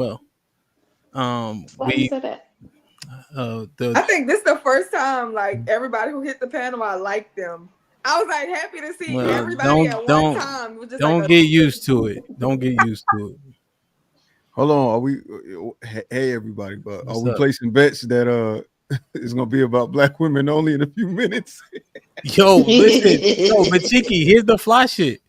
well. Why you We said that? I the think this is the first time like everybody who hit the panel, I liked them. I was like happy to see well everybody don't at one don't time. It was just like don't a get used to it. Don't get used to it. Hold on, are we? Hey, everybody! But are What's we up? placing bets that it's gonna be about black women only in a few minutes? Yo, listen. Yo, but Chiki, here's the fly shit.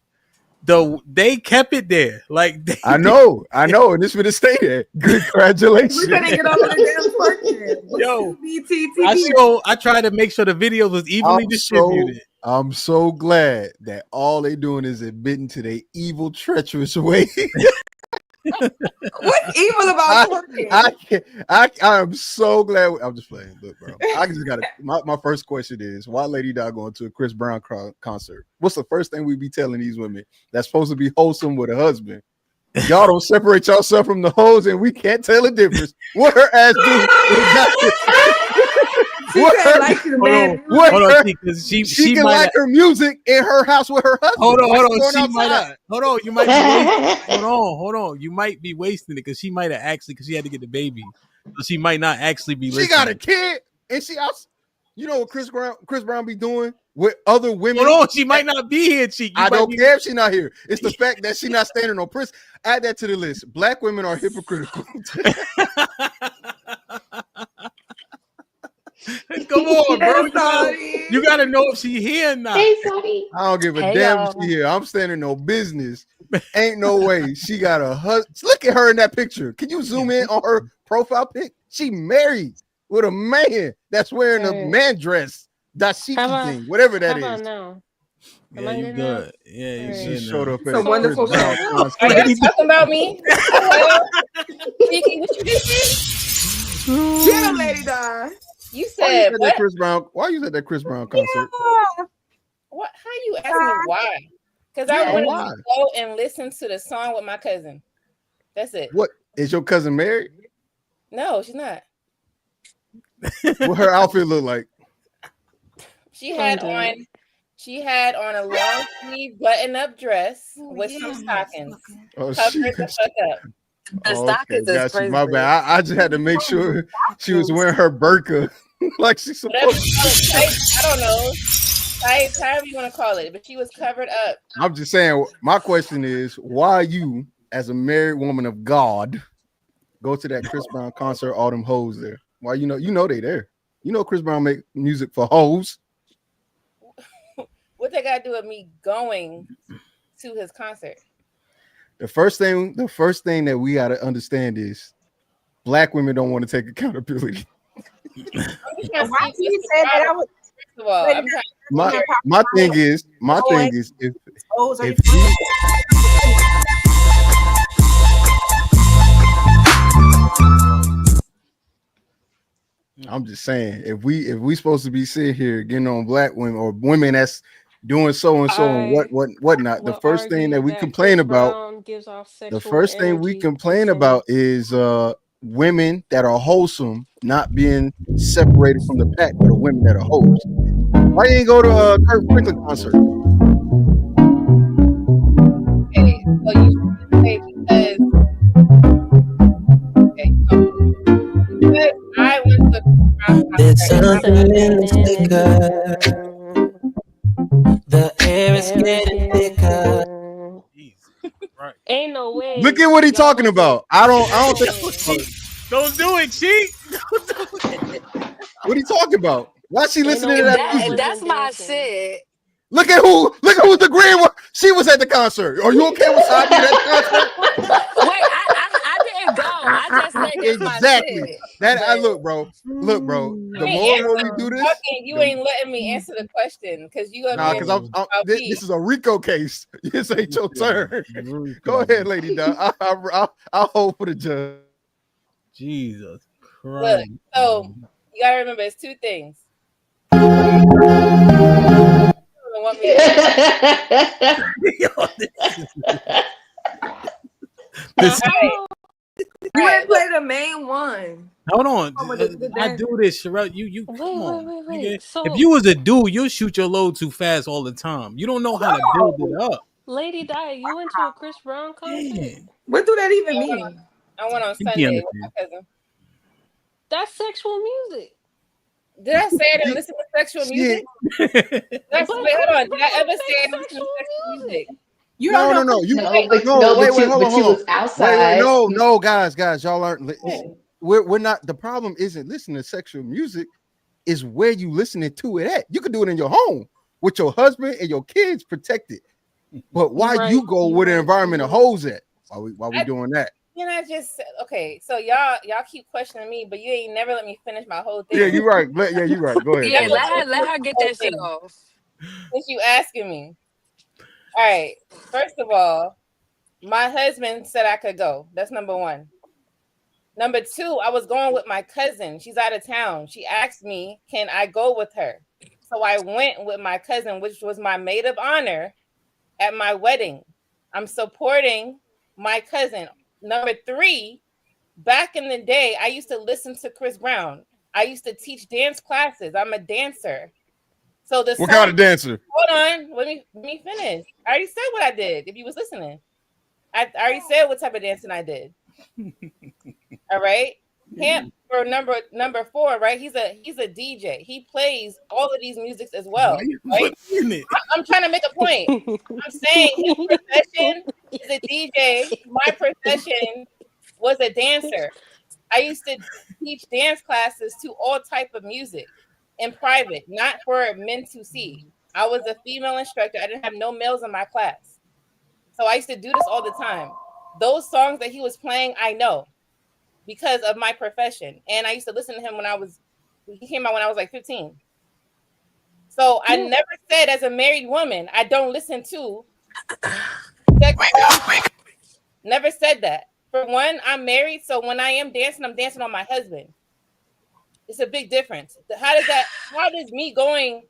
Though they kept it there. Like they I did. know, and it's for to stay there. Good, we congratulations. couldn't get over the damn twerking. What's Yo, BTTT? I tried to make sure the videos was evenly I'm so distributed. I'm so glad that all they doing is admitting to their evil, treacherous way. What's evil about twerking? I am so glad. I'm just playing. Look, bro. I just got my first question is why Lady Di going to a Chris Brown concert? What's the first thing we be telling these women that's supposed to be wholesome with a husband? Y'all don't separate yourself from the hoes, and we can't tell the difference. What her ass do? She said like the man. Hold on, because she can might like her music in her house with her husband. hold on. She She might have, hold on. You might be wasting, hold on. You might be wasting it because she might have actually because she had to get the baby, so she might not actually be. She got a kid, and she also, you know what Chris Brown be doing with other women. Hold on, she might not be here, Cheek. I don't care if she's not here. It's the fact that she's not standing on Prince. Add that to the list. Black women are hypocritical. Come on, bro. You gotta know if she here or not. Hey, Sonny. I don't give a Hey, damn y'all. if she here. I'm standing no business. Ain't no way. She got a husband. Look at her in that picture. Can you zoom in on her profile pic? She married with a man that's wearing a man dress. Dashiki thing, whatever that How is. about now? Yeah, you good. Yeah, you She good showed now. up It's at a wonderful Chris Brown show. concert. Are you talking about me? Kiki, what you just said? Get him, Lady Di. You Why you said at that what? Chris Brown? Why you at that Chris Brown concert? What? How you asking me why? Because I Yeah, wanted why? to go and listen to the song with my cousin. That's it. What is your cousin married? No, she's not. What her outfit look like? She had on a long sleeve button up dress with some stockings. Oh, Covered she, the fuck up. The stockings is got you. crazy. My bad. I just had to make sure she was wearing her burqa like she's Whatever supposed you call to. it, tight, I don't know. Tight, however you want to call it, but she was covered up. I'm just saying. My question is, why you, as a married woman of God, go to that Chris Brown concert? All them hoes there. Why you know they there? You know Chris Brown make music for hoes. What they got to do with me going to his concert? The first thing that we got to understand is black women don't want to take accountability. I'm just trying to Why see you what's said the that? I problem. was First of all, I'm trying. My thing is if you, I'm just saying if we supposed to be sitting here getting on black women or women that's doing so and so and whatnot, the first thing that we complain about, the first thing we complain about is women that are wholesome not being separated from the pack with the women that are hoes. Why you ain't go to a Kurt Franklin concert? Okay, so you say because I went to There's something in the sticker. The air is getting thicker. Right. Ain't no way. Look at what he talking about. I don't think. Don't do it, Cheek. What he talking about? Why she listening to that music? That's my shit. Look at who's agreeing with. She was at the concert. Are you okay with Sabi at the concert? Wait, I didn't go. I just said that's Exactly. my shit. That look, bro. The more and more we do this, you ain't letting me answer the question because you nah, because this is a Rico case. This ain't your turn. Go ahead, Lady Duck. I'll hold for the judge. Jesus Christ. Look, so you gotta remember it's two things. You ain't play the main one. Hold on. I do this, Sherelle. You come on. Wait. So, if you was a dude, you'll shoot your load too fast all the time. You don't know how to build it up. Lady Di, you went to a Chris Brown concert? What do that even mean? I went on Pinky on Sunday the with my cousin. That's sexual music. Did I say I didn't listen to sexual music? Wait, hold on. Did I ever say I didn't listen to sexual music? You No, don't no, know. no. No, but Wait, hold on, but you hold on. was Wait, outside. no, guys, y'all aren't. We're not. The problem isn't listening to sexual music. Is where you listening to it at. You can do it in your home with your husband and your kids protected. But why you go where the environment of hoes at? Why we doing that? You know, I just okay. So y'all keep questioning me, but you ain't never let me finish my whole thing. Yeah, you're right. Yeah, you're right. Go ahead. Yeah, let her get that shit off. Since you asking me. All right. First of all, my husband said I could go. That's number one. Number two, I was going with my cousin. She's out of town. She asked me, can I go with her? So I went with my cousin, which was my maid of honor at my wedding. I'm supporting my cousin. Number three, back in the day, I used to listen to Chris Brown. I used to teach dance classes. I'm a dancer. So what kind of dancer? Hold on, let me finish. I already said what I did. If you was listening, I already said what type of dancing I did. All right, HAMP for number four, right? He's a DJ. He plays all of these musics as well. Right? I'm trying to make a point. I'm saying his profession is a DJ. My profession was a dancer. I used to teach dance classes to all type of music in private, not for men to see. I was a female instructor. I didn't have no males in my class. So I used to do this all the time. Those songs that he was playing, I know because of my profession. And I used to listen to him he came out when I was like 15. So I never said as a married woman, I don't listen to sex. Never said that. For one, I'm married. So when I am dancing, I'm dancing on my husband. It's a big difference. How does me going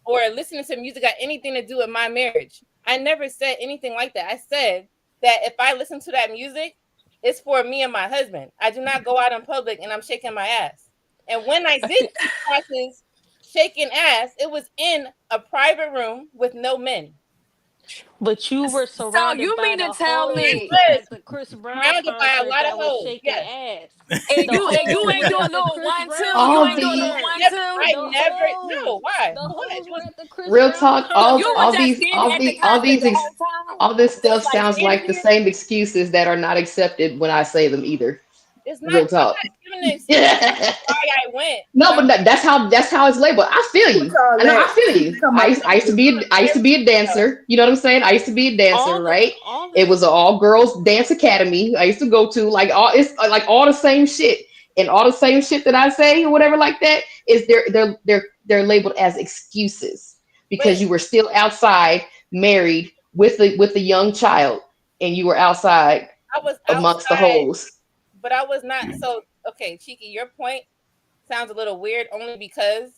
or listening to music got anything to do with my marriage? I never said anything like that. I said that if I listen to that music, it's for me and my husband. I do not go out in public and I'm shaking my ass. And when I did classes shaking ass, it was in a private room with no men. But you were surrounded by the hoes at the Chris Brown concert that was shaking ass. And you ain't doing a little one too. You ain't doing a little one too. I never. No, why? The hoes were at the Chris Real Brown talk. concert. All this stuff sounds like the same excuses that are not accepted when I say them either. It's not. Real talk. Why I went? No, but that's how it's labeled. I feel you. I feel you. I used to be a dancer. You know what I'm saying? I used to be a dancer, right? It was an all girls dance academy. I used to go to it's like all the same shit and all the same shit that I say or whatever like that is they're labeled as excuses because you were still outside, married with a young child, and you were outside. Amongst the hoes. But I was not. So, okay, Cheeky, your point sounds a little weird only because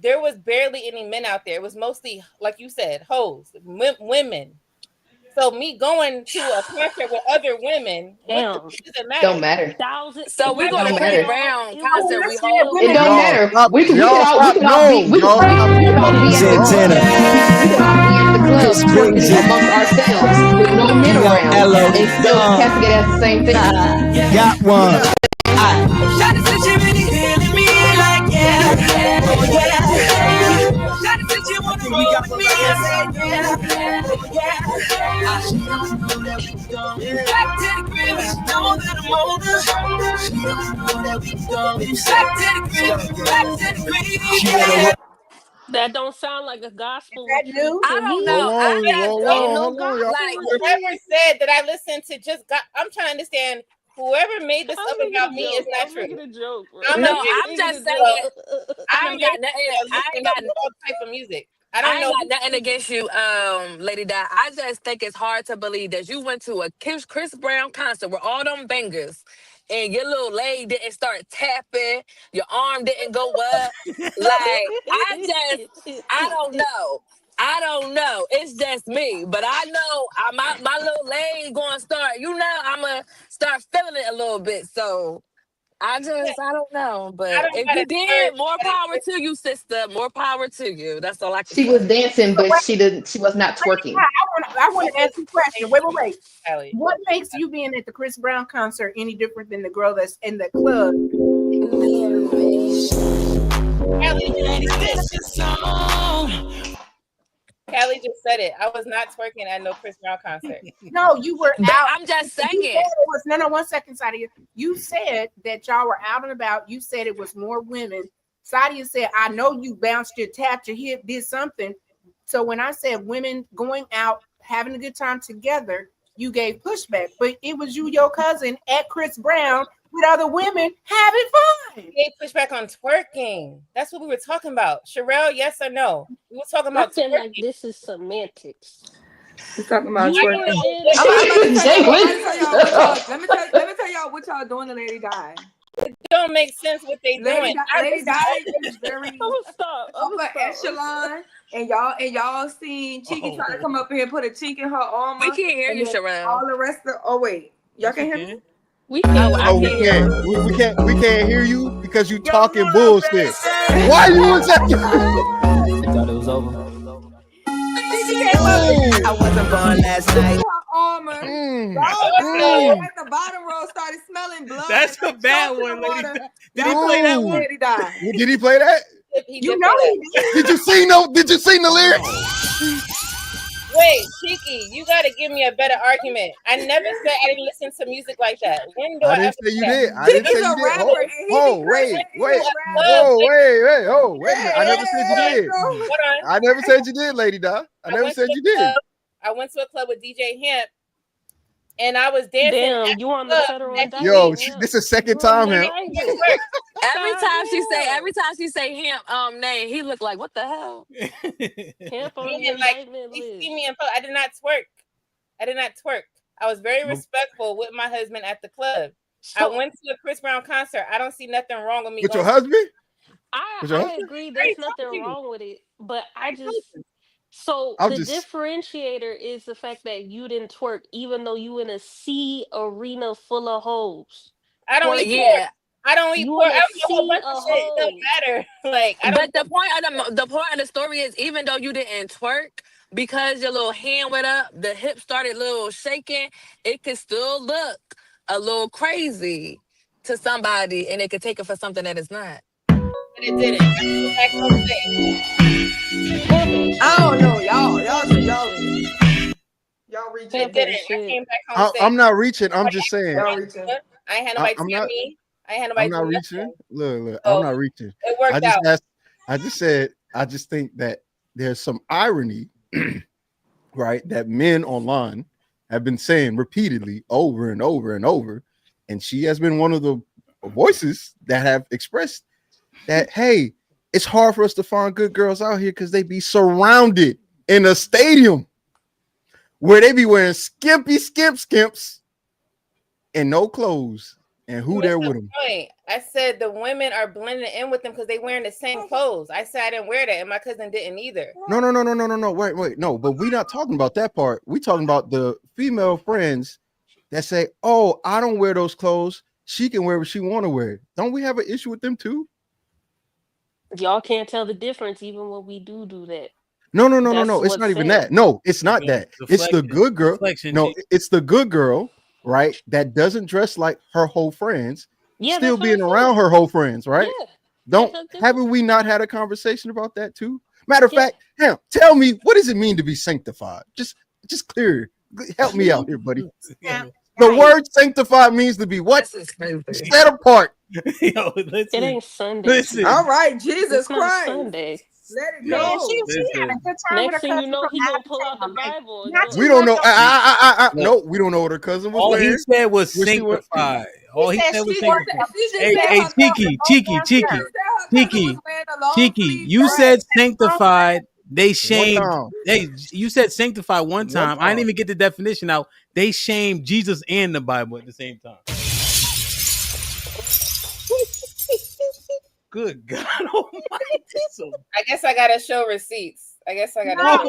there was barely any men out there. It was mostly, like you said, hoes, women. So me going to a concert with other women, doesn't matter. Don't matter. So we go to Chris Brown concert. It don't matter. We can all be at the club twerking amongst ourselves with no men around and still casket as the same thing. Got one. Shawty said she really feeling me like yeah, oh yeah. Shawty said she wanna roll with me, I said yeah. She don't know that we going back to the crib, she know that I'm older. She don't know that we going back to the crib, back to the crib. That don't sound like a gospel. I don't know. Hold on, y'all. Whoever said that I listened to just God, I'm trying to understand. Whoever made this up about me is not true. I'm just saying. I ain't got all type of music. I ain't got nothing against you, Lady Di. I just think it's hard to believe that you went to a Chris Brown concert with all them bangers and your little leg didn't start tapping, your arm didn't go up. Like, I don't know. I don't know. It's just me. But I know my little leg going to start, I'm going to start feeling it a little bit. So I don't know. But I don't if you gotta did, more power to you, sister. More power to you. That's all I can She was say. dancing, but she was not twerking. I want to ask you a question. Wait. Kelly. What makes you being at the Chris Brown concert any different than the girl that's in the club? Kelly just said it. I was not twerking at no Chris Brown concert. No, you were But out. I'm just saying. No, 1 second, Sadia. You said that y'all were out and about. You said it was more women. Sadia said, I know you bounced your tapped your hip, did something. So when I said women going out, having a good time together, you gave pushback. But it was you, your cousin, at Chris Brown with other women having fun. You gave pushback on twerking. That's what we were talking about. Sherelle, yes or no? We were talking about I feel twerking. like this is semantics. We're talking about You twerking. were in. Let me tell y'all what y'all doing to Lady Di. It don't make sense what they doing. Lady Di is very I'm gonna stop. upper echelon, and y'all seen Cheeky try to come up here and put a chink in her armor. We can't hear you, Sherelle. All the rest of y'all can hear me. We can't. Oh, we can't. We can't hear you because you talking bullshit. Why you was that? Thought it was over. I wasn't born last night. Armor. At the bottom row started smelling blood. That's a bad one, Lady Di. Did he play that one? Lady Di. Did he play that? You know he did. Did you see the lyrics? Wait, Cheeky, you gotta give me a better argument. I never said I didn't listen to music like that. When do I didn't ever say you say that? did. I didn't say you did. Wait. I never said you did. Hold on. I never said you did, Lady Di. I never said you did. I went to a club with DJ HAMP, and I was dancing. Damn, you on the federal indictment? Yo, this is second time, man. Every time she say him name, he look like, what the hell? Camp on the Like, indictment you list. see me in public. I did not twerk. I was very respectful with my husband at the club. I went to a Chris Brown concert. I don't see nothing wrong with me. With your husband? I agree. There's nothing wrong with it, but the differentiator is the fact that you didn't twerk, even though you in a C arena full of hoes. I don't eat pork. I don't eat pork. I don't know a bunch of shit. It don't matter. Like, but the point of the story is, even though you didn't twerk, because your little hand went up, the hip started a little shaking, it could still look a little crazy to somebody, and they could take it for something that it's not. But it didn't. I don't know, y'all reaching. It didn't. I came back home. I'm not reaching. I'm just saying. I ain't had nobody tell me. I ain't had nobody. I'm not reaching. Look. So, I'm not reaching. It worked out. I just said. I just think that there's some irony, right? That men online have been saying repeatedly over and over and over, and she has been one of the voices that have expressed that, hey, it's hard for us to find good girls out here because they be surrounded in a stadium where they be wearing skimps and no clothes, and who there with them. I said the women are blending in with them because they wearing the same clothes. I said I didn't wear that, and my cousin didn't either. No. Wait. No, but we're not talking about that part. We talking about the female friends that say, "Oh, I don't wear those clothes. She can wear what she want to wear." Don't we have an issue with them too? Y'all can't tell the difference even when we do that. No. It's not even that. No, it's not that. It's the good girl. No, it's the good girl, right? That doesn't dress like her whole friends. Yeah, still being around her whole friends, right? Yeah, haven't we not had a conversation about that too? Matter of fact, tell me, what does it mean to be sanctified? Just clear. Help me out here, buddy. The word sanctified means to be what? Set apart. Yo, it ain't Sunday. Listen. All right, Jesus it's Christ. Sunday. Let it go. She had a good time. Next thing you know, he gonna pull out the Bible. We don't know. No, we don't know what her cousin was. All wearing. he said was sanctified. All he said was sanctified. Hey, Cheeky. You said sanctified. They shamed. You said sanctified one time. I didn't even get the definition out. They shamed Jesus and the Bible at the same time. Good God Almighty! I guess I gotta show receipts. I guess I gotta.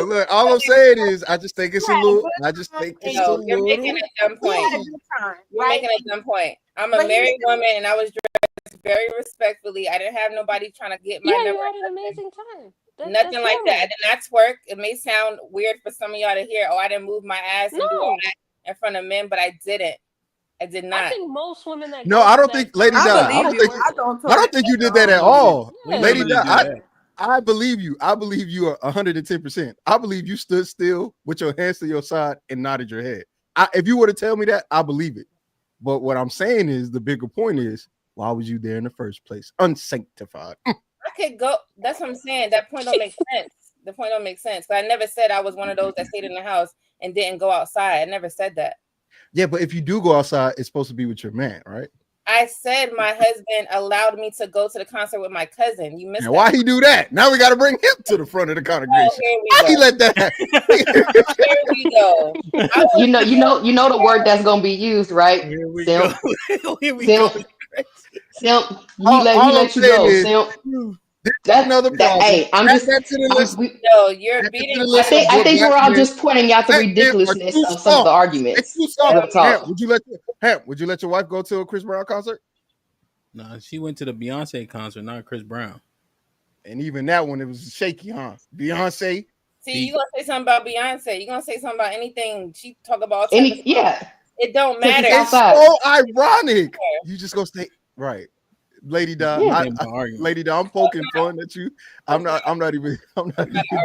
Look, all I'm saying is, I just think it's a little. You're making a dumb point. You're making a dumb point. I'm a married woman, and I was dressed very respectfully. I didn't have nobody trying to get my number. You had an amazing time. Nothing like that. I did not twerk. It may sound weird for some of y'all to hear. Oh, I didn't move my ass and do all that in front of men, but I didn't. I did not. I think most women that I don't think, Lady Di, I don't think you did that at all. Lady Di, I believe you. I believe you are 110%. I believe you stood still with your hands to your side and nodded your head. If you were to tell me that, I believe it. But what I'm saying is, the bigger point is, why was you there in the first place? Unsanctified. I could go. That's what I'm saying. That point don't make sense. The point don't make sense. But I never said I was one of those that stayed in the house and didn't go outside. I never said that. Yeah, but if you do go outside, it's supposed to be with your man, right? I said my husband allowed me to go to the concert with my cousin. You missed that. Why he do that? Now we got to bring him to the front of the congregation. How he let that happen? Here we go. You know the word that's gonna be used, right? Here we Simp. go. Here we go. Simp. He let you go. Simp. Hey, I'm just. No, you're beating. I think we're all just pointing out the ridiculousness of some of the arguments. Would you let your wife go to a Chris Brown concert? No, she went to the Beyonce concert, not Chris Brown. And even that one, it was shaky, huh? Beyonce. See, you gonna say something about Beyonce? You gonna say something about anything she talk about? Yeah. It don't matter. It's so ironic. You just gonna stay right. Lady Di, Lady Di, I'm poking fun at you. I'm not even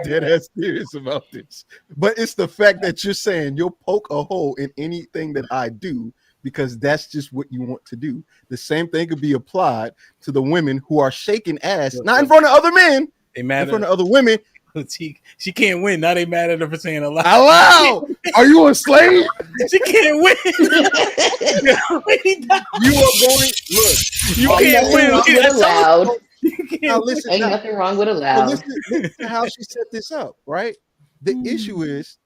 dead ass serious about this. But it's the fact that you're saying you'll poke a hole in anything that I do because that's just what you want to do. The same thing could be applied to the women who are shaking ass, not in front of other men, in front of other women. She can't win. Now they mad at her for saying aloud. Allow. Are you a slave? She can't win. You are going. Look, you can't win. That's allowed. Now listen. Ain't nothing wrong with allowed. Listen to how she set this up. Right. The issue is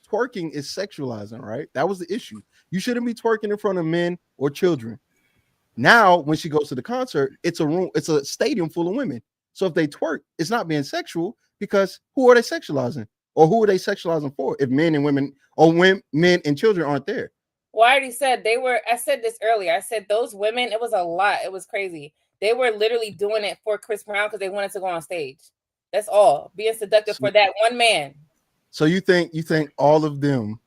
twerking is sexualizing. Right. That was the issue. You shouldn't be twerking in front of men or children. Now, when she goes to the concert, it's a room. It's a stadium full of women. So if they twerk, it's not being sexual. Because who are they sexualizing? Or who are they sexualizing for? If men and women or when men and children aren't there. Well, I already said they were. I said this earlier. I said those women, it was a lot. It was crazy. They were literally doing it for Chris Brown because they wanted to go on stage. That's all. Being seductive for that one man. So you think all of them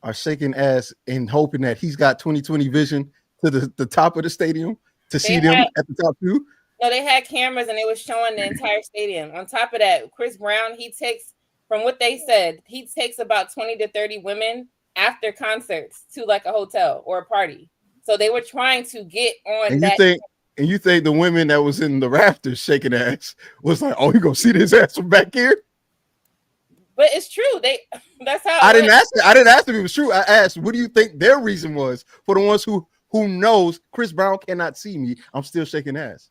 are shaking ass and hoping that he's got 20/20 vision to the top of the stadium to see them at the top too? No, they had cameras and they were showing the entire stadium. On top of that, Chris Brown, he takes, from what they said, he takes about 20 to 30 women after concerts to like a hotel or a party. So they were trying to get on and that. You think the women that was in the rafters shaking ass was like, oh, you gonna see this ass from back here? But it's true. That's how I didn't ask if it was true. I asked, what do you think their reason was for the ones who knows Chris Brown cannot see me? I'm still shaking ass.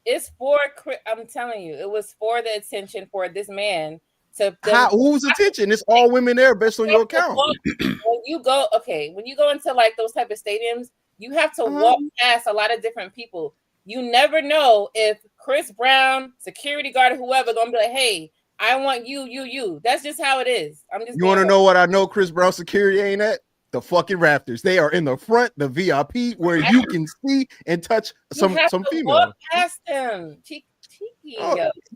It's for, I'm telling you, it was for the attention for this man to. Whose attention? It's all women there, based on your account. When you go into like those type of stadiums, you have to walk past a lot of different people. You never know if Chris Brown, security guard, or whoever, gonna be like, "Hey, I want you." That's just how it is. You want to know what I know? Chris Brown security ain't at the fucking rafters. They are in the front, the VIP, where you can see and touch some female. Walk past them.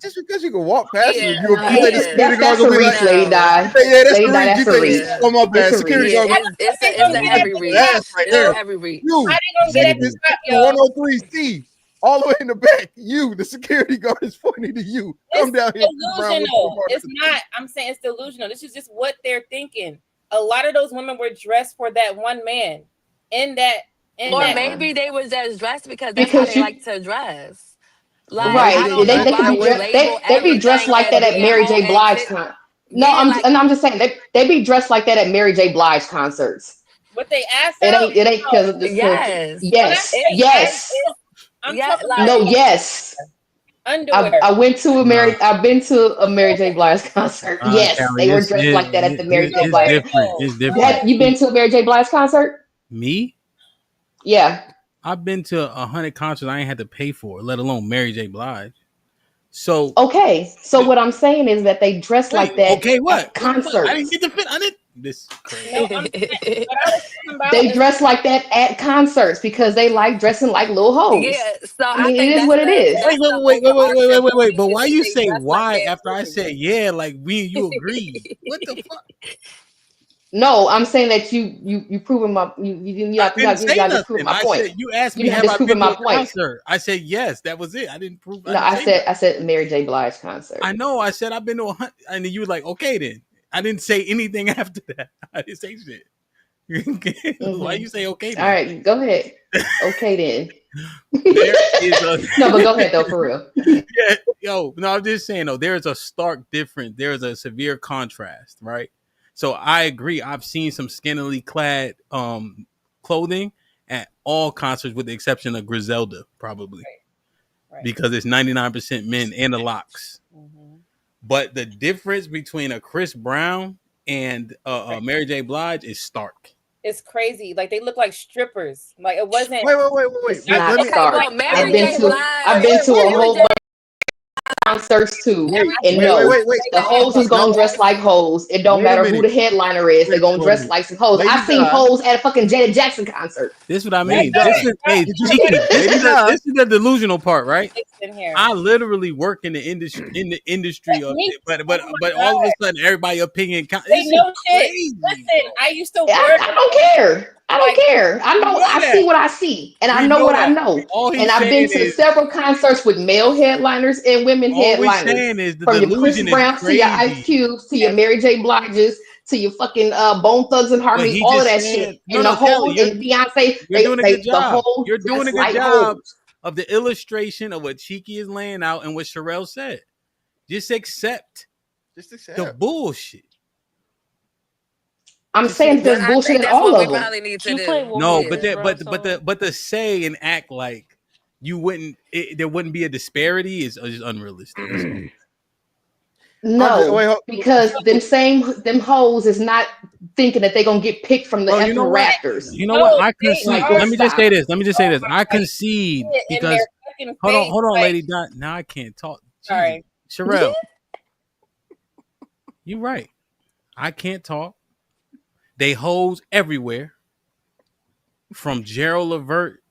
Just because you can walk past them, that's a reach, Lady Di. That's a reach. Oh my bad, security guard. It's a heavy reach. It's heavy reach. How they gonna get at this 103C? All the way in the back, the security guard is pointing to you. Come down here. Delusional. It's not. I'm saying it's delusional. This is just what they're thinking. A lot of those women were dressed for that one man. Maybe they was just dressed because that's how they like to dress. Like, right. They be dressed like that at Mary J. Blige concert. No, I'm just saying they be dressed like that at Mary J. Blige concerts. But they asked it ain't because of the yes. Underwear. I've been to a Mary J. Blige concert. Yes, Callie, they were dressed like that at the Mary J. Blige. It's different. You been to a Mary J. Blige concert? Me? Yeah. I've been to 100 concerts I ain't had to pay for, let alone Mary J. Blige. So okay, so what I'm saying is that they dress like that okay, what? at concerts. I didn't get the fit. I didn't. This crazy. No, what I was talking about They is dress like that at concerts because they like dressing like little hoes. Yeah, so I I mean, it think is what it is. Wait. But why you say dress like why that after I said yeah? Like you agree? What the fuck? No, I'm saying that you proving my you I didn't say not disproving nothing. my I point. said you asked me You're not have I been disproving to my a point. concert? I said yes. That was it. I didn't prove. I No, didn't say nothing. I said Mary J. Blige concert. I know. I said I've been to and then you were like, okay, then. I didn't say anything after that. I didn't say shit. Why you say okay then? All right, go ahead. Okay then. There is a No, but go ahead though, for real. yeah, yo, no, I'm just saying though, there's a stark difference. There's a severe contrast, right? So I agree. I've seen some skinnily clad clothing at all concerts with the exception of Griselda, probably. Right. Because it's 99% men and the locks. Mm-hmm. But the difference between a Chris Brown and Mary J. Blige is stark. It's crazy. Like they look like strippers. Like it wasn't. Wait. It's not stark. Well, I've been to a whole bunch of concerts too, and no, the hoes is gonna dress like hoes. It don't matter who the headliner is. They're gonna dress like some hoes. I've seen hoes at a fucking Janet Jackson concert. This is what I mean. This is this is the delusional part, right? I literally work in the industry of it, but all of a sudden everybody opinion they know shit. Listen, I used to work. I don't care. I don't care. I know. I see what I see, and I know what I know. And I've been to several concerts with male headliners and women headliners. From your Chris Brown to your Ice Cubes to your Mary J. Bliges to your fucking Bone Thugs and Harmony, all of that shit. And the whole and Beyonce, you're doing a good job. You're doing a good job of the illustration of what Cheeky is laying out and what Sherelle said. Just accept the bullshit. I'm saying there's bullshit in all of them. No, but the say and act like you wouldn't, there wouldn't be a disparity is unrealistic. No, because them hoes is not thinking that they're gonna get picked from the effing Raptors. You know what? I concede. Let me just say this. I concede because hold on, Lady Dot. Now I can't talk. Sorry, Sherelle. You're right. I can't talk. They hoes everywhere, from Gerald Levert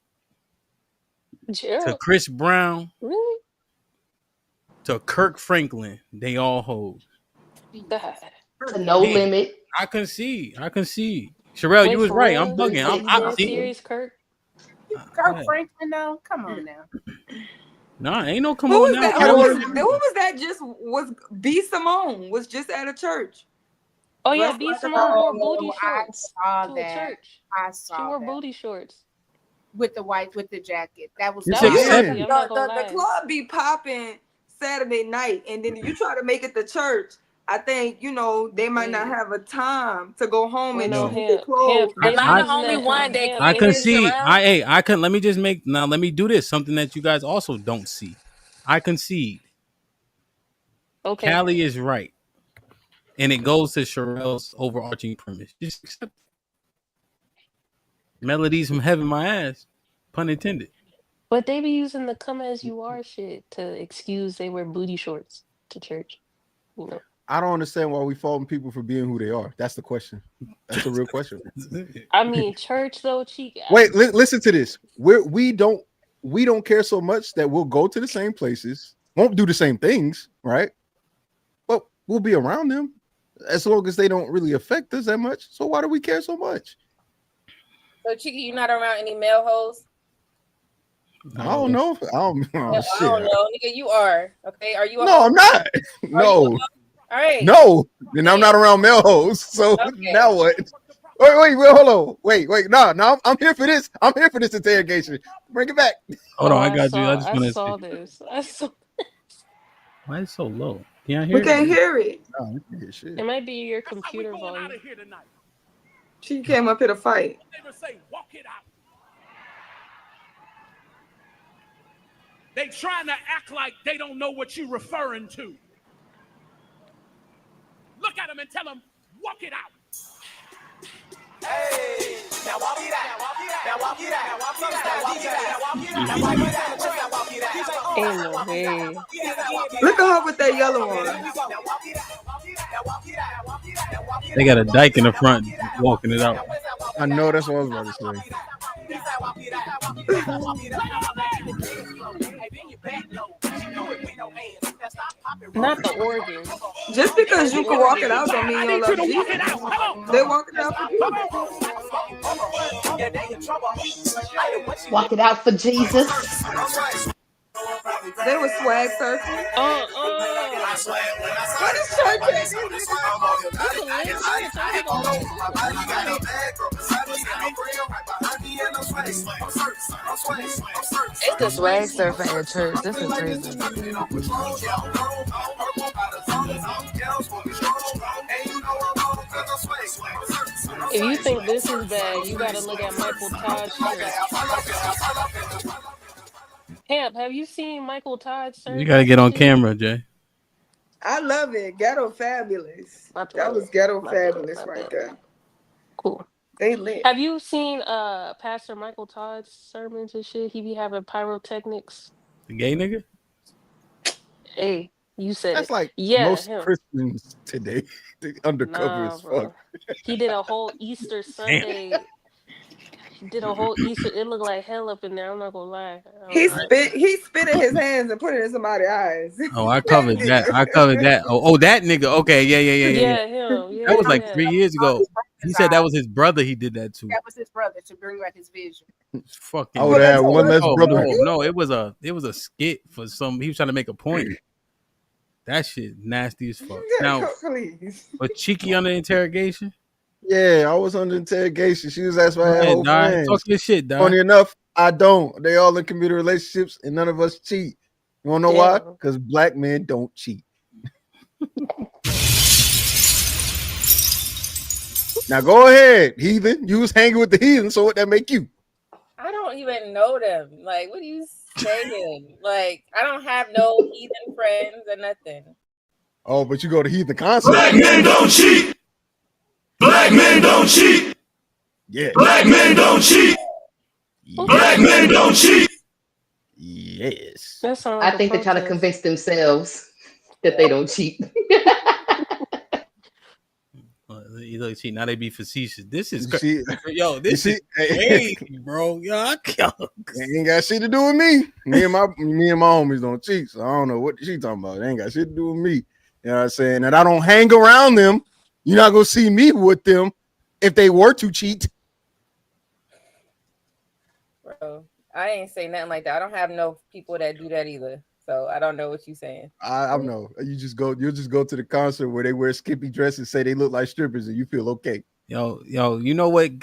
to Chris Brown, really, to Kirk Franklin. They all hoes. To No Limit. I concede. Sherelle, you was right. I'm bugging. I'm serious, Kirk. Kirk Franklin, though. Come on now. Nah, ain't no come on now. Who was that? Just was B. Simone was just at a church. Oh yeah, B. Simone wore booty shorts to a church. I saw she wore booty shorts with the jacket. That was the club be popping Saturday night, and then you try to make it to church. I think they might not have a time to go home and change their clothes. I'm the only one that I can see. I can. Let me just make now. Let me do this. Something that you guys also don't see. I concede. Okay. Callie is right. And it goes to Sherelle's overarching premise. Just accept it. Melodies from heaven, my ass. Pun intended. But they be using the come as you are shit to excuse they wear booty shorts to church. I don't understand why we faulting people for being who they are. That's the question. That's a real question. I mean, church though, cheek. Wait, listen to this. We don't care so much that we'll go to the same places, won't do the same things, right? But we'll be around them. As long as they don't really affect us that much. So why do we care so much? So Cheeky, you're not around any male hoes? I don't know. I don't know. Nigga, you are. Okay. Are you I'm not. No. All right. No. Then I'm not around male hoes. So now what? Wait, hold on. Wait. No, I'm here for this. I'm here for this interrogation. Bring it back. Hold on, I got you. I saw this. Why is it so low? Can I hear we can't hear it. No, we can't hear shit. It might be your computer volume. She came up here to fight. They trying to act like they don't know what you're referring to. Look at them and tell them, walk it out. Hey, now walk it out. Now walk it out. Now walk it out. Now walk it out. Now walk it out. Now walk it out. Ain't no way. Look at her with that yellow one. They got a dyke in the front walking it out. I know that's what I was about to say. Not the organ. Just because you can walk it out don't mean you don't love Jesus. They walk it out for Jesus. Walk it out for Jesus. They were swag surfing. What is church? It's the swag surfing at church. This is crazy. If you think this is bad, you gotta look at Michael Todd's shirt. Hamp, have you seen Michael Todd's shirt? You gotta get on camera, Jay. I love it. Ghetto Fabulous. That was Ghetto Fabulous right there. Cool. They lit. Have you seen Pastor Michael Todd's sermons and shit? He be having pyrotechnics. The gay nigga? Hey, you said that's it. like most Christians today. They undercover as fuck. He did a whole Easter Sunday. He did a whole Easter. It looked like hell up in there. I'm not gonna lie. He spit in his hands and put it in somebody's eyes. Oh, I covered that. Oh, that nigga. Okay, yeah. Him. Yeah, that was like 3 years ago. He said that was his brother. He did that too. That was his brother to bring back his vision. Fucking. Oh, that one less brother. No, it was a skit for some. He was trying to make a point. That shit nasty as fuck. Now, but Cheeky under interrogation. Yeah, I was under interrogation. She was asking my whole friends. Talk your shit, dog. Funny enough, I don't. They all in committed relationships, and none of us cheat. You wanna know why? Because black men don't cheat. Now go ahead, heathen. You was hanging with the heathen, so what that make you? I don't even know them. Like, what are you saying? Like, I don't have no heathen friends or nothing. Oh, but you go to heathen concert. Black men don't cheat. Black men don't cheat. Yeah. Black men don't cheat. Black men don't cheat. Yes. I think they're trying to convince themselves that they don't cheat. You look cheat. Now they be facetious. This is crazy. Yo, this is crazy, bro. Yo, ain't got shit to do with me. Me and my homies don't cheat, so I don't know what she talking about. It ain't got shit to do with me. You know what I'm saying? And I don't hang around them. You're not gonna see me with them if they were to cheat. Bro, I ain't say nothing like that. I don't have no people that do that either. So I don't know what you're saying. I know. You'll just go to the concert where they wear skimpy dresses, say they look like strippers, and you feel okay. Yo, you know what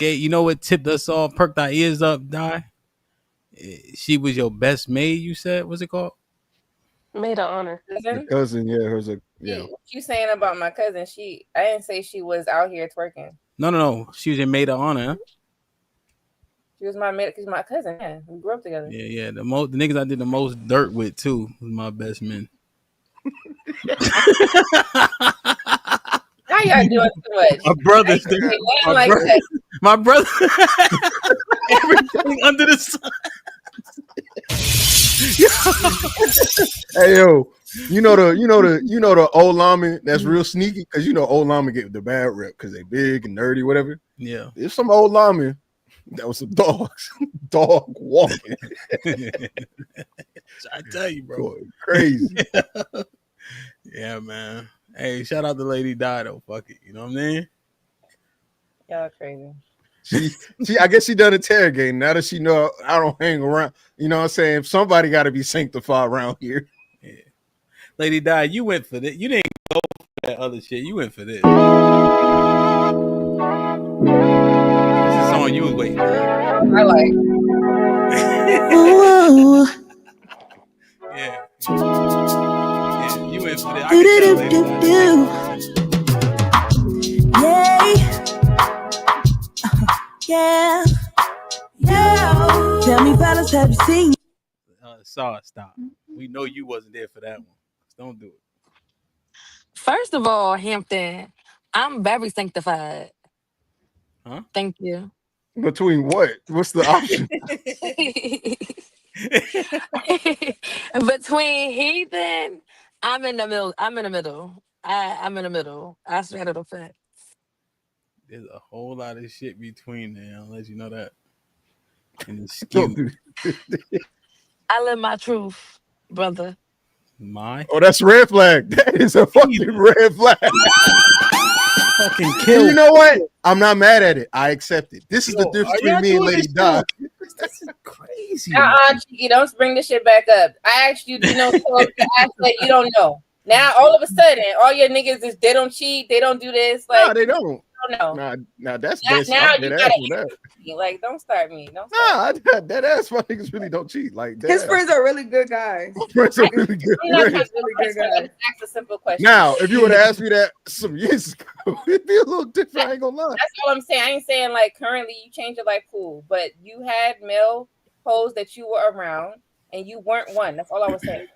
tipped us off, perked our ears up, Die? She was your best maid, you said? What's it called? Maid of honor. Cousin, yeah, hers a yeah. What you saying about my cousin? I didn't say she was out here twerking. No. She was your maid of honor, huh? She was my maid. She's my cousin. Yeah, we grew up together. Yeah. The niggas I did the most dirt with too was my best men. How y'all doing too much? My brothers. My brother. Everything under the sun. Hey yo, you know the old lineman that's real sneaky, because old linemen get the bad rep because they big and nerdy, whatever. Yeah, there's some old linemen that was some dogs, dog walking. I tell you, bro, boy, crazy. Yeah, man. Hey, shout out to Lady Di though. Fuck it, you know what I mean? Y'all crazy. She I guess she done interrogating now that she know I don't hang around. You know what I'm saying? Somebody got to be sanctified around here. Yeah. Lady Di, you went for this. You didn't go for that other shit. You went for this. This is the song you was waiting for. I like. Yeah, you went for that. I can Yeah. Tell me, fellas, have you seen? Stop. We know you wasn't there for that one. Don't do it. First of all, Hampton, I'm very sanctified. Huh? Thank you. Between what? What's the option? Between heathen, I'm in the middle. I'm in the middle. I'm in the middle. I straddle the fence. There's a whole lot of shit between there. I'll let you know that. And it's Don't skewed. do I live my truth, brother. My Oh, that's a red flag. That is a fucking red flag. fucking And kill. you know what? I'm not mad at it. I accept it. This is the difference between me and Lady Di. That's crazy. Cheeky, don't bring this shit back up. I asked you, do you know? I said you don't know. Now all of a sudden, all your niggas is they don't cheat, they don't do this. Like No, they don't. No. Nah, that's now I'm you dead gotta ass with that. like don't start me. Don't start. Nah, that ass my niggas really don't cheat. Like his friends are really good guys. friends are really good. I'm not trying friends. to really good guys. Ask a simple question. Now, if you would have asked me that some years ago, it'd be a little different. I ain't gonna lie. That's all I'm saying. I ain't saying like currently you changed your life, cool, but you had male hoes that you were around and you weren't one. That's all I was saying.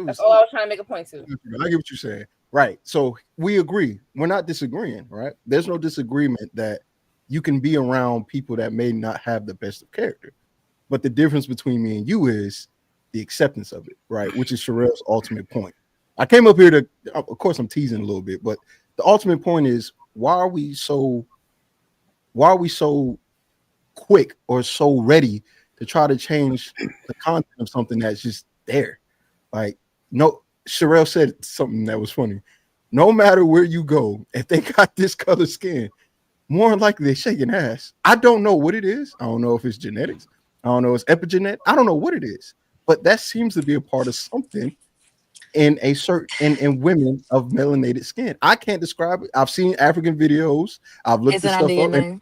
That's all I was trying to make a point to. I get what you're saying. Right. So we agree. We're not disagreeing, right? There's no disagreement that you can be around people that may not have the best of character. But the difference between me and you is the acceptance of it, right? Which is Sherelle's ultimate point. I came up here to, of course, I'm teasing a little bit, but the ultimate point is why are we so quick or so ready to try to change the content of something that's just there? Like, no, Sherelle said something that was funny. No matter where you go, if they got this color skin, more than likely they're shaking ass. I don't know what it is. I don't know if it's genetics. I don't know if it's epigenetic. I don't know what it is, but that seems to be a part of something in a certain in women of melanated skin. I can't describe it. I've seen African videos. I've looked this stuff up, and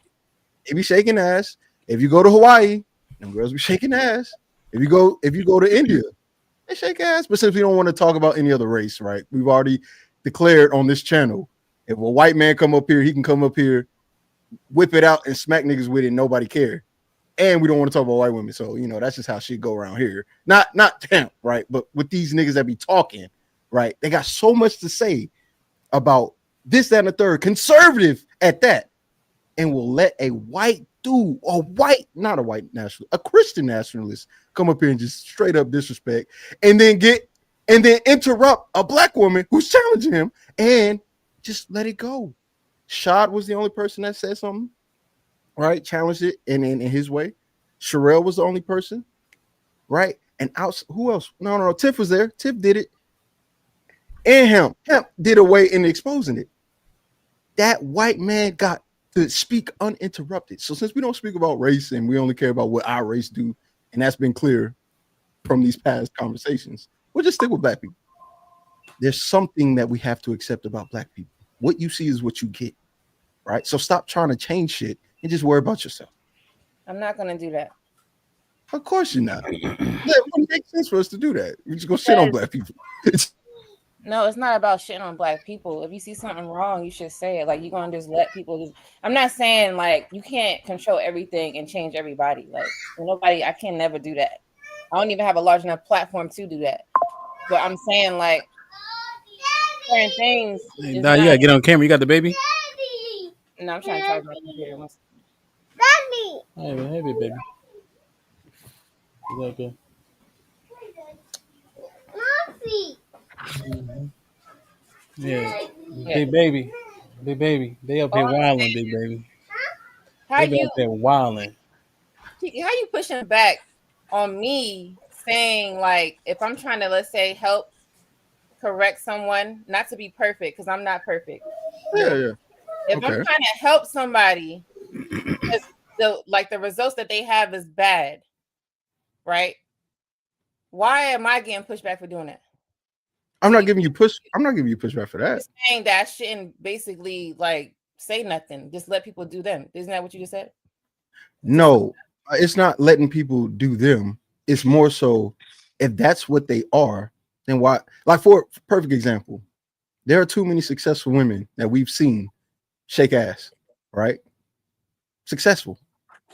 they be shaking ass. If you go to Hawaii, them girls be shaking ass. If you go to India, they shake ass. But since we don't want to talk about any other race, right? We've already declared on this channel, if a white man come up here, he can come up here, whip it out, and smack niggas with it. Nobody care. And we don't want to talk about white women, so that's just how shit go around here. Not HAMP, right? But with these niggas that be talking, right? They got so much to say about this, that, and the third, conservative at that, and will let a white dude, not a white nationalist, a Christian nationalist, come up here and just straight up disrespect, and then interrupt a black woman who's challenging him, and just let it go. Shad was the only person that said something, right? Challenged it in his way. Sherelle was the only person, right? And who else? No, Tiff was there. Tiff did it. And HAMP did away in exposing it. That white man got to speak uninterrupted. So since we don't speak about race and we only care about what our race do, and that's been clear from these past conversations, we'll just stick with black people. There's something that we have to accept about black people. What you see is what you get, right? So stop trying to change shit and just worry about yourself. I'm not gonna do that. Of course you're not. Yeah, it wouldn't make sense for us to do that. We just go shit on black people. No, it's not about shitting on black people. If you see something wrong, you should say it. Like, you're gonna just let people I'm not saying like you can't control everything and change everybody. Like, I can never do that. I don't even have a large enough platform to do that. But I'm saying like certain things. Nah, you gotta get on camera. You got the baby? No, I'm trying to charge my computer. Hey, baby. Is that okay? Mm-hmm. Yeah. Big baby. They up here wilding, big baby. How they up there wilding. How you pushing back on me saying like if I'm trying to, let's say, help correct someone, not to be perfect because I'm not perfect. Yeah. If I'm trying to help somebody, the results that they have is bad, right? Why am I getting pushed back for doing that? I'm not giving you pushback for that. You're saying that I shouldn't basically like say nothing. Just let people do them. Isn't that what you just said? No, it's not letting people do them. It's more so if that's what they are, then why? Like for perfect example, there are too many successful women that we've seen shake ass, right? Successful.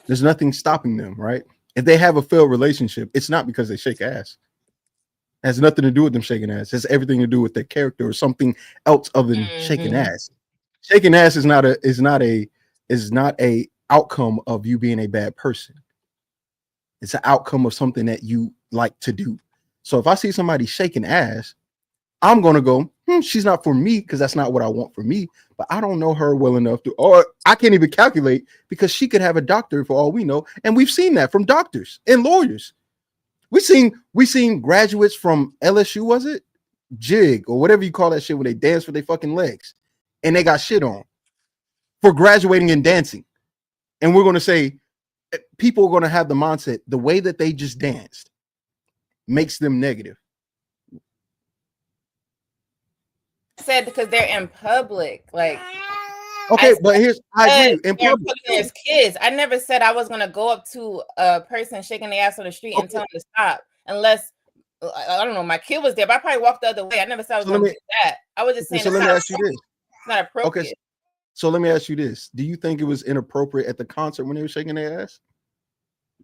There's nothing stopping them, right? If they have a failed relationship, it's not because they shake ass. It has nothing to do with them shaking ass. It has everything to do with their character or something else other than shaking ass. Shaking ass is not a outcome of you being a bad person. It's an outcome of something that you like to do. So if I see somebody shaking ass, I'm gonna go, she's not for me because that's not what I want for me. But I don't know her well enough to, or I can't even calculate because she could have a doctor for all we know. And we've seen that from doctors and lawyers. We seen graduates from LSU, was it? Jig or whatever you call that shit when they dance with their fucking legs and they got shit on for graduating and dancing. And we're gonna say people are gonna have the mindset the way that they just danced makes them negative. Said because they're in public, like okay, but I agree in public. There's kids. I never said I was gonna go up to a person shaking their ass on the street and tell them to stop unless I don't know, my kid was there, but I probably walked the other way. I never said I was gonna do that. I was just saying so let me ask you this. It's not appropriate. Okay, so let me ask you this. Do you think it was inappropriate at the concert when they were shaking their ass?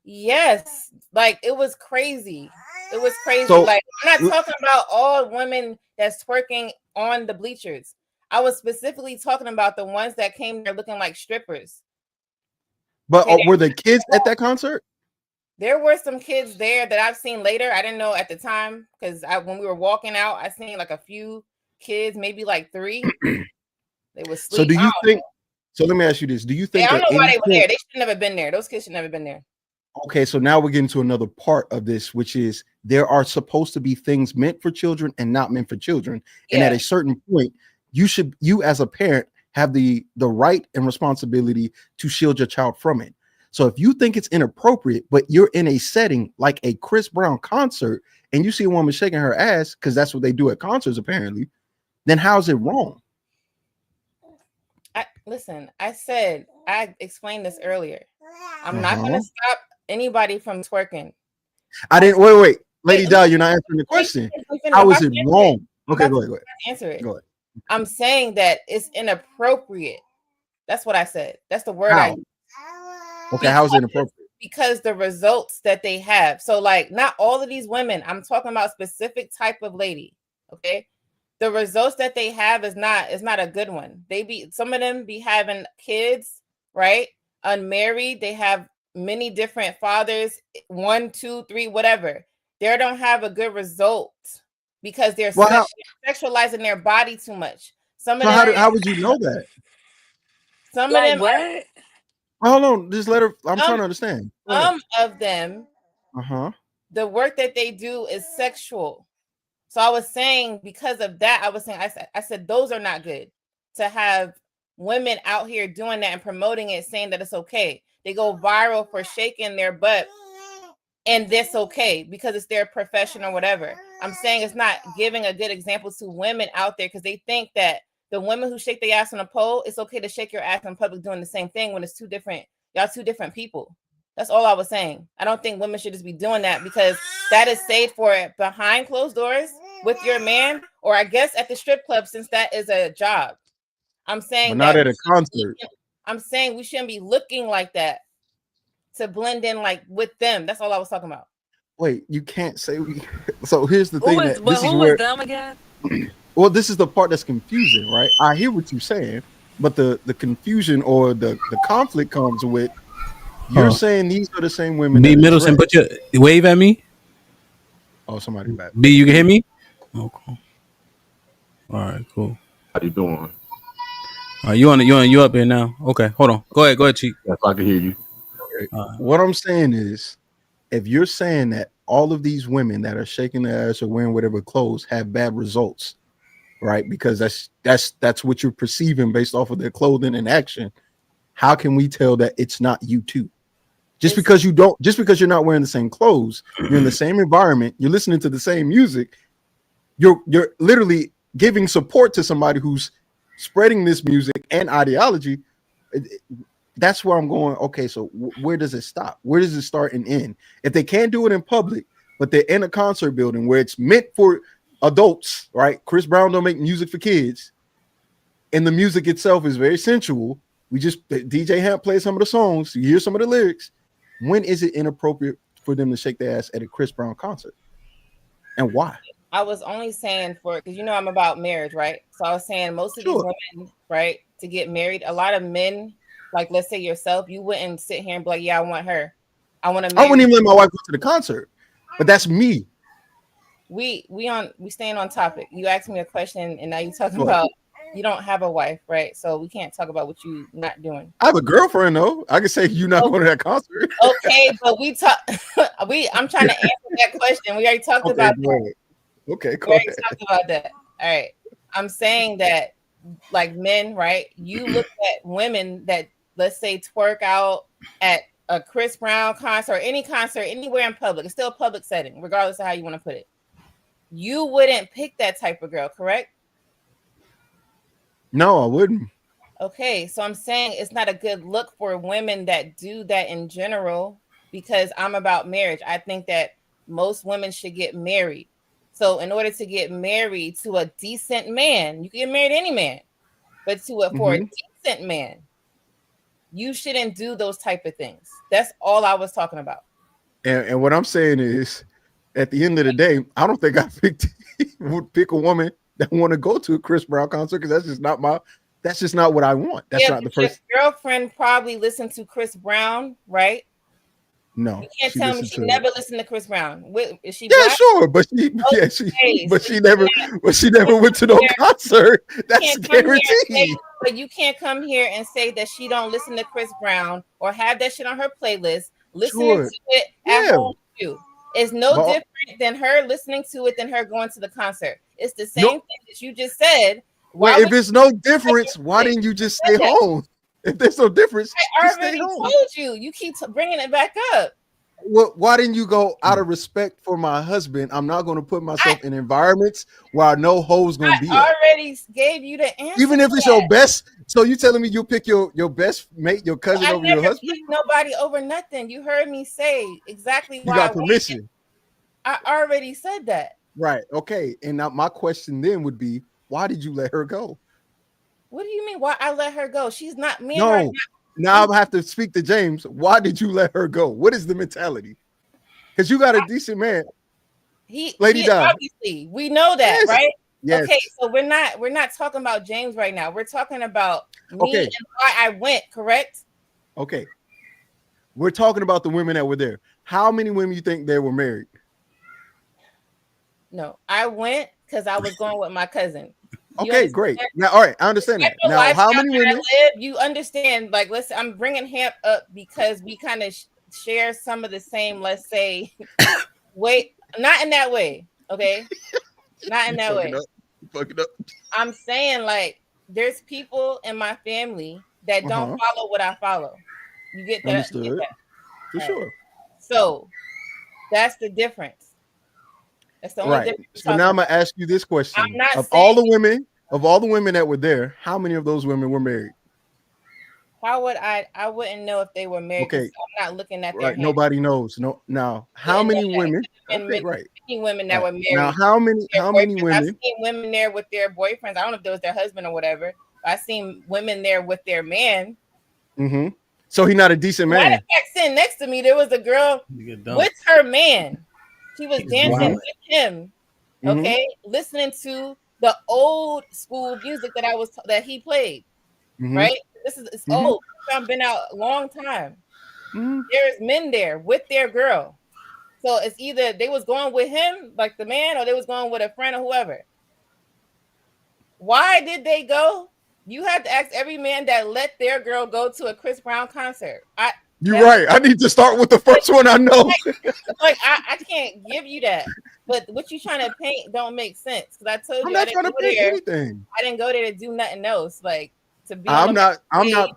Yes, like it was crazy. It was crazy. So, like I'm not talking about all women that's twerking on the bleachers. I was specifically talking about the ones that came there looking like strippers. But were there kids at that concert? There were some kids there that I've seen later. I didn't know at the time because when we were walking out, I seen like a few kids, maybe like 3. They were sleep. So do you think? So let me ask you this: do you think? I don't know why they were there. They should never have been there. Those kids should never have been there. Okay, so now we're getting to another part of this, which is there are supposed to be things meant for children and not meant for children, and at a certain point, you as a parent have the right and responsibility to shield your child from it. So if you think it's inappropriate, but you're in a setting like a Chris Brown concert and you see a woman shaking her ass because that's what they do at concerts apparently, then how's it wrong? Listen, I explained this earlier. I'm not going to stop anybody from twerking. I didn't wait. Lady Doll, you're not answering the question. How is it wrong? Okay, go ahead. Answer it. Go ahead. I'm saying that it's inappropriate. That's what I said. That's the word I used. Okay, how is it inappropriate? Because the results that they have. So, like, not all of these women, I'm talking about specific type of lady. Okay. The results that they have is not a good one. Some of them be having kids, right? Unmarried. They have many different fathers, 1, 2, 3, whatever. They don't have a good result because they're sexualizing their body too much. Some of them. How would you know that? Some of them. What? Hold on, just let her. I'm trying to understand. Some of them. The work that they do is sexual. So I was saying because of that, I said those are not good to have women out here doing that and promoting it, saying that it's okay. They go viral for shaking their butt and that's okay because it's their profession or whatever. I'm saying it's not giving a good example to women out there because they think that the women who shake their ass on a pole, it's okay to shake your ass in public doing the same thing when it's two different people. That's all I was saying. I don't think women should just be doing that because that is saved for it behind closed doors with your man, or I guess at the strip club, since that is a job. I'm saying not at a concert. I'm saying we shouldn't be looking like that to blend in like with them. That's all I was talking about. Wait, you can't say we. So here's the thing. Who is them again? Well, this is the part that's confusing, right? I hear what you're saying, but the confusion or the conflict comes with you're saying these are the same women. B Middleton, put your wave at me. Oh, somebody back. B, you can hear me? Okay. All right, cool. How you doing? You up here now? Okay, hold on. Go ahead, Chief. Yes, I can hear you. What I'm saying is, if you're saying that all of these women that are shaking their ass or wearing whatever clothes have bad results, right? Because that's what you're perceiving based off of their clothing and action. How can we tell that it's not you too? Just because you're not wearing the same clothes, you're in the same environment, you're listening to the same music, you're literally giving support to somebody who's spreading this music and ideology. That's where I'm going. Okay, so where does it stop? Where does it start and end? If they can't do it in public, but they're in a concert building where it's meant for adults, right? Chris Brown don't make music for kids, and the music itself is very sensual. DJ HAMP plays some of the songs, you hear some of the lyrics. When is it inappropriate for them to shake their ass at a Chris Brown concert? And why? I was only saying because I'm about marriage, right? So I was saying most of these women, right, to get married, a lot of men, like let's say yourself, you wouldn't sit here and be like, yeah, I want her. I wouldn't even let my wife go to the concert, but that's me. we staying on topic. You asked me a question, and now you talking about you don't have a wife, right? So we can't talk about what you not doing. I have a girlfriend though. I can say you not going to that concert. Okay, but we talk. I'm trying to answer that question. We already talked about that. Okay, we already talked about that. All right. I'm saying that, like men, right? You look at women that, let's say, twerk out at a Chris Brown concert, or any concert, anywhere in public. It's still a public setting, regardless of how you want to put it. You wouldn't pick that type of girl, correct? No, I wouldn't. Okay, so I'm saying it's not a good look for women that do that in general, because I'm about marriage. I think that most women should get married. So in order to get married to a decent man, you can get married to any man, but for a decent man, you shouldn't do those type of things. That's all I was talking about. And what I'm saying is, at the end of the day, I don't think I would pick a woman that want to go to a Chris Brown concert, because that's just not what I want. That's not the first. Your girlfriend probably listened to Chris Brown, right? No, you can't tell me she never listened to Chris Brown. Is she? Yeah, black? sure, but she never went to no concert. That's guaranteed. But you can't come here and say that she don't listen to Chris Brown or have that shit on her playlist. Listening to it at home too. It's no different than her listening to it than her going to the concert. It's the same thing that you just said. Well, if it's no difference, why didn't you just stay home? If there's no difference, I already told you. You keep bringing it back up. Well, why didn't you go out of respect for my husband? I'm not going to put myself in environments where I know hoes going to be. I already gave you the answer. Even if it's your best. So you telling me you pick your best mate, your cousin over your husband? Nobody over nothing. You heard me say exactly why. You got permission. I already said that. Right. Okay. And now my question then would be, why did you let her go? What do you mean? Why I let her go? She's not me. No. Now I have to speak to James. Why did you let her go? What is the mentality? Because you got a decent man. Lady Di. Obviously, we know that, yes. Right? Yes. Okay, so we're not talking about James right now. We're talking about me and why I went, correct? Okay. We're talking about the women that were there. How many women you think they were married? No, I went because I was going with my cousin. Okay, great. Now, all right, I understand that. Now, how many women? You understand? Like, listen, I'm bringing HAMP up because we kind of share some of the same. Let's say, not in that way. Okay, not in that way. Fuck it up. I'm saying, like, there's people in my family that don't follow what I follow. You get that? Understood. Get that? For sure. So that's the difference. That's the only difference. So now I'm gonna ask you this question: of all the women that were there, how many of those women were married? How would I wouldn't know if they were married. Okay, I'm not looking at their right. Nobody knows. No. Now, how many women? Okay, right. Many women that were married. Now, how many women? I've seen women there with their boyfriends. I don't know if it was their husband or whatever. I've seen women there with their man. Mm-hmm. So he's not a decent man. Sitting next to me, there was a girl with her man. She was dancing with him, okay, listening to the old school music that he played, right? It's old. I've been out a long time. There's men there with their girl, so it's either they was going with him, like the man, or they was going with a friend or whoever. Why did they go? You have to ask every man that let their girl go to a Chris Brown concert. You're right. I need to start with the first one I know. Like I can't give you that. But what you trying to paint don't make sense. Because I told you I didn't go there. Anything. I didn't go there to do nothing else. Like to be. I'm not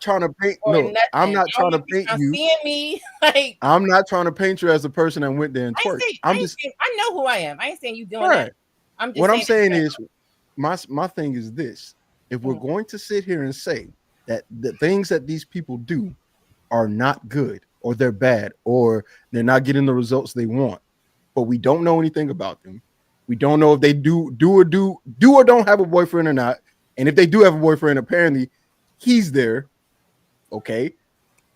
trying to paint. No, I'm not trying to paint you. Seeing me, like I'm not trying to paint you as a person that went there and twerked. I know who I am. I ain't saying you doing that. I'm just. What I'm saying is, my thing is this: if we're going to sit here and say that the things that these people do are not good, or they're bad, or they're not getting the results they want, but we don't know anything about them. We don't know if they do or don't have a boyfriend or not. And if they do have a boyfriend, apparently he's there. Okay.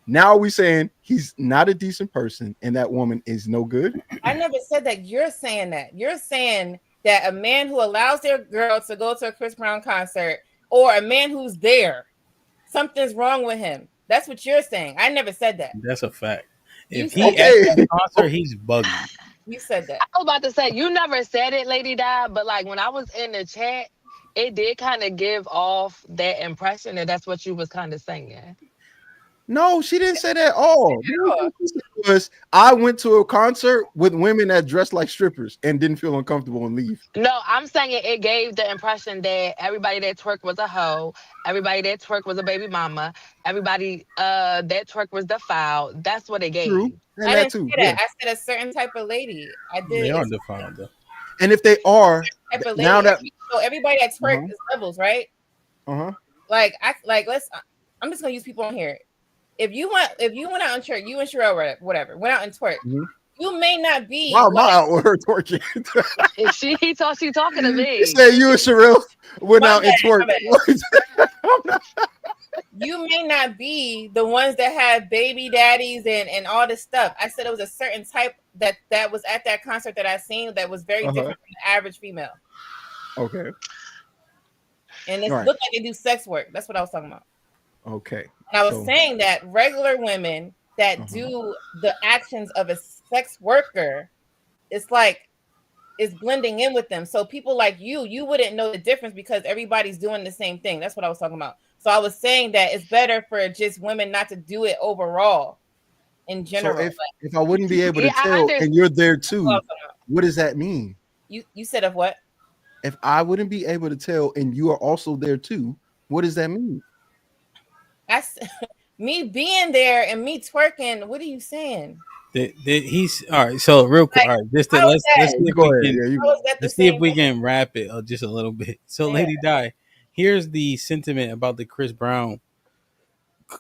Now are we saying he's not a decent person and that woman is no good? I never said that. You're saying that. You're saying that a man who allows their girl to go to a Chris Brown concert, or a man who's there, something's wrong with him. That's what you're saying. I never said that. That's a fact. If he at the concert, he's bugging. You said that. I was about to say, you never said it, Lady Di, but like when I was in the chat, it did kind of give off that impression that that's what you was kind of saying. No, she didn't say that at all. Was I went to a concert with women that dressed like strippers and didn't feel uncomfortable and leave. No, I'm saying it gave the impression that everybody that twerk was a hoe, everybody that twerk was a baby mama, everybody that twerk was defiled. That's what it gave. True. And I that didn't too. say that. I said a certain type of lady. I did. They are defiled though. And if they are, type of now lady. that So everybody at twerk is levels, right? Like I'm just gonna use people on here. If you went out on church, you and Sherelle, whatever, went out and twerk. You may not be. Why am I out with her twerking? She talking to me. She said you and Sherelle went out and twerked. You may not be the ones that have baby daddies and all this stuff. I said it was a certain type that was at that concert that I seen that was very different from the average female. Okay. And it looked like they do sex work. That's what I was talking about. Okay. And I was saying that regular women that do the actions of a sex worker, it's like it's blending in with them. So people like you wouldn't know the difference because everybody's doing the same thing. That's what I was talking about. So I was saying that it's better for just women not to do it overall in general. So if I wouldn't be able to tell and you're there too, what does that mean? You said of what? If I wouldn't be able to tell and you are also there too, what does that mean? Me being there and me twerking, what are you saying? He's all right. So real quick, all right. Just to, let's see if we can wrap it just a little bit. So, Lady Di, here's the sentiment about the Chris Brown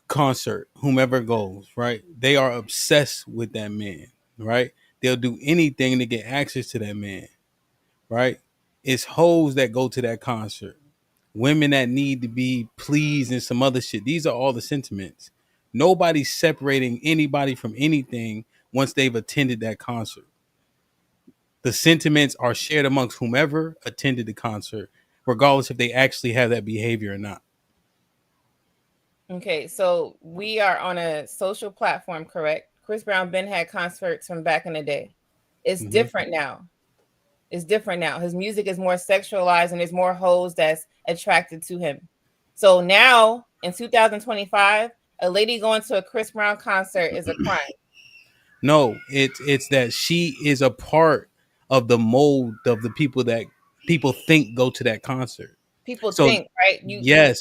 concert. Whomever goes, right? They are obsessed with that man, right? They'll do anything to get access to that man, right? It's hoes that go to that concert, women that need to be pleased and some other shit. These are all the sentiments. Nobody's separating anybody from anything once they've attended that concert. The sentiments are shared amongst whomever attended the concert, regardless if they actually have that behavior or not. Okay, so we are on a social platform, correct? Chris Brown been had concerts from back in the day. It's different now. It's different now. His music is more sexualized and there's more hoes that's attracted to him. So now in 2025, a lady going to a Chris Brown concert is a crime. No, it's that she is a part of the mold of the people that people think go to that concert. People think, right?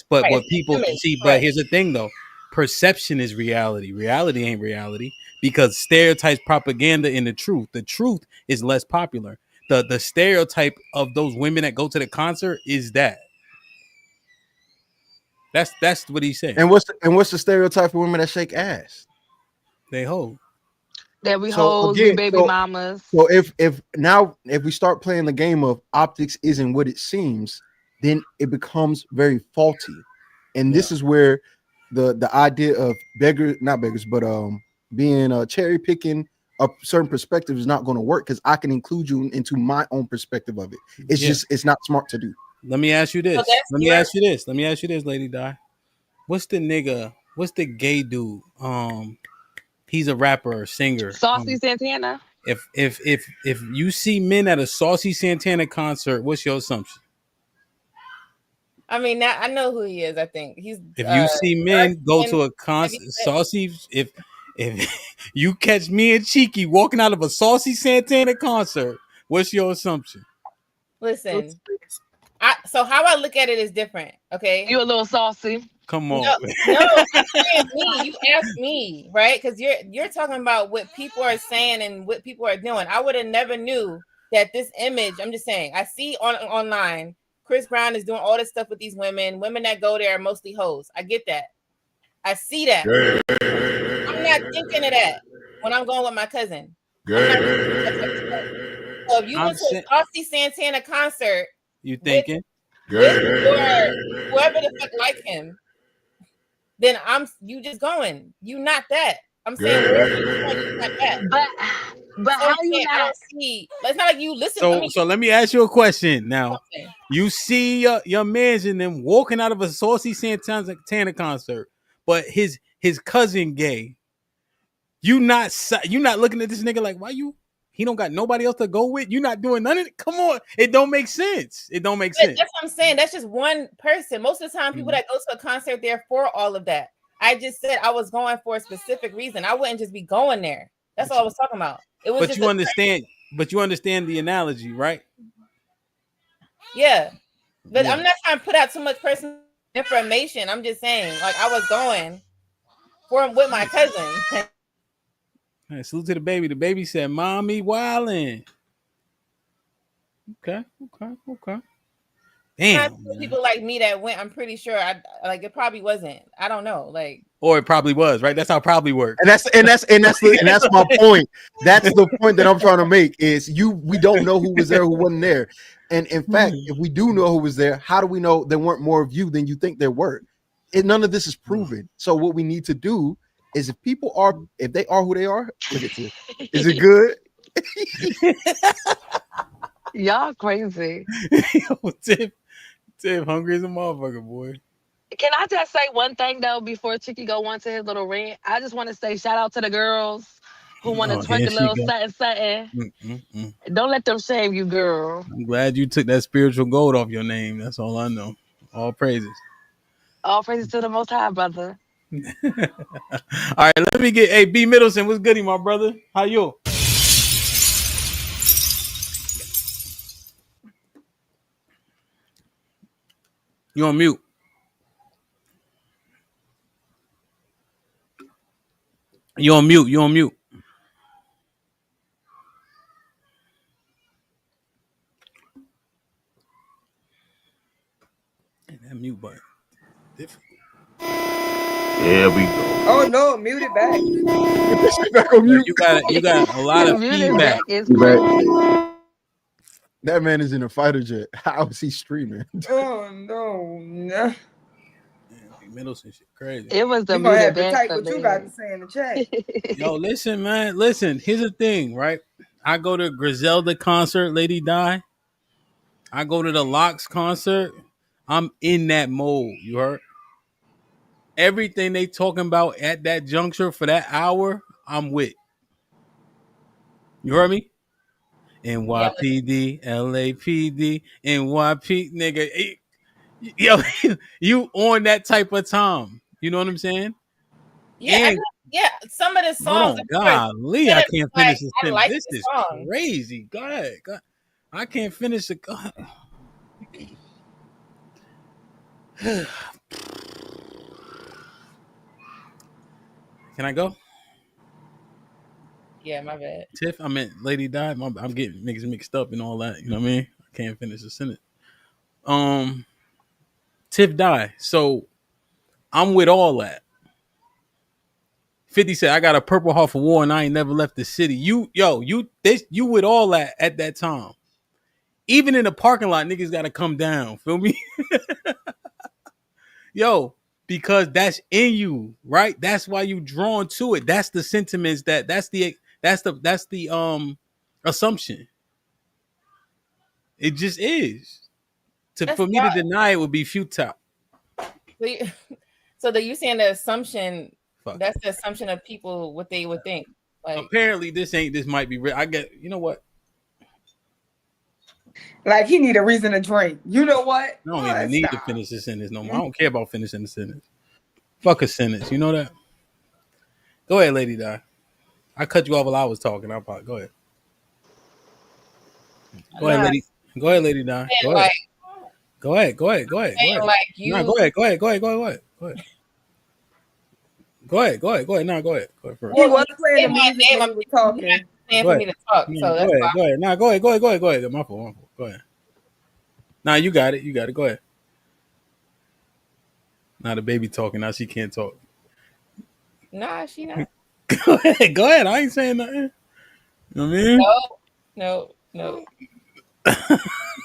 But right, what people see, but here's the thing though. Perception is reality. Reality ain't reality because stereotypes, propaganda, and the truth is less popular. The stereotype of those women that go to the concert is that. That's what he's saying. And what's the stereotype for women that shake ass? They hold. That we hold, we baby mamas. So if we start playing the game of optics isn't what it seems, then it becomes very faulty. And this is where the idea of being cherry picking a certain perspective is not going to work because I can include you into my own perspective of it. It's not smart to do. Let me ask you this. Let me ask you this, Lady Di. What's the gay dude? He's a rapper or singer. Saucy Santana. If you see men at a Saucy Santana concert, what's your assumption? I mean, I know who he is. I think he's. If you see men go to a concert, Saucy, if you catch me and Cheeky walking out of a Saucy Santana concert, what's your assumption? Listen, so how I look at it is different. Okay, you a little saucy. Come on. No, you asked me, right? Because you're talking about what people are saying and what people are doing. I would have never knew that this image. I'm just saying. I see online. Chris Brown is doing all this stuff with these women. Women that go there are mostly hoes. I get that. I see that. I'm not thinking of that when I'm going with my cousin. So if you went to a Saucy Santana concert, you thinking with whoever the fuck like him, then you just going. You not that. I'm saying you not that. But how you not see? It's not like you listen. So let me ask you a question now. Okay. You see your man's in them walking out of a Saucy Santana concert, but his cousin gay. You not looking at this nigga like why you He don't got nobody else to go with. You're not doing none of it. Come on, it don't make sense. It don't make sense. That's what I'm saying. That's just one person. Most of the time, people that go to a concert, they're for all of that. I just said I was going for a specific reason. I wouldn't just be going there. That's all I was talking about. It was. But you understand. But you understand the analogy, right? Yeah, but I'm not trying to put out too much personal information. I'm just saying, like, I was going with my cousin. Right, salute to the baby. The baby said, "Mommy wildin'." Okay. Damn. People like me that went. I'm pretty sure. It probably wasn't. I don't know. Like, or it probably was, right? That's how it probably worked. And that's my point. That's the point that I'm trying to make. Is we don't know who was there, who wasn't there. And in fact, if we do know who was there, how do we know there weren't more of you than you think there were? None of this is proven. So what we need to do is, if they are who they are, look at this. Is it good? Y'all crazy. Yo, Tiff, hungry as a motherfucker, boy. Can I just say one thing though before Chicky go on to his little rant? I just want to say shout out to the girls who want to twerk a little something. Don't let them shame you, girl. I'm glad you took that spiritual gold off your name. That's all I know. All praises. All praises to the Most High, brother. All right, let me get B Middleton. What's goody, my brother? How you? You on mute? You on mute? And that mute button. Difficult. There we go. Oh no, mute it back. Back on mute. You got a lot of feedback. That man is in a fighter jet. How is he streaming? Oh no. Middleton shit crazy. It was the you have to type what you got to say in the chat. Yo, listen, man. Listen, here's the thing, right? I go to Griselda concert, Lady Di. I go to the Locks concert. I'm in that mode. You heard? Everything they talking about at that juncture for that hour, I'm with. You heard me? NYPD, LAPD, NYP, nigga. Yo, you on that type of time. You know what I'm saying? Yeah, some of the songs. Golly, I can't finish this sentence. Like this is song. crazy. Go ahead. I can't finish it. Can I go? Yeah, my bad. Tiff, I meant Lady Di. I'm getting niggas mixed up and all that. You know what I mean? I can't finish the sentence. Tiff Di. So I'm with all that. 50 said, I got a Purple Heart for war and I ain't never left the city. You with all that at that time. Even in the parking lot, niggas got to come down. Feel me? Yo, because that's in you, right? That's why you drawn to it. That's the sentiments that's the assumption. It just is. For me to deny it would be futile. So that you saying the assumption, that's the assumption of people what they would think. Like, apparently this might be real. I get, you know what? Like he need a reason to drink. You know what? I don't even need to finish the sentence no more. I don't care about finishing the sentence. Fuck a sentence. You know that? Go ahead, Lady Di. I cut you off while I was talking. Go ahead. Go ahead, Lady. Go ahead, Lady Di. Go ahead. Go ahead. Go ahead. Go ahead. Go ahead. Like you. No, go ahead. Go ahead. Go ahead. Go ahead. Go ahead. Go ahead. Go ahead. Go ahead. No, go ahead. Go ahead first. He was playing the music when we were talking. For me to talk. So that's why. Go ahead. No, go ahead. Go ahead. Go ahead. Go ahead. My fault. Go ahead. Nah, you got it. You got it. Go ahead. Now the baby talking. Now she can't talk. Nah, she not. Go ahead. Go ahead. I ain't saying nothing. You know what I mean? No.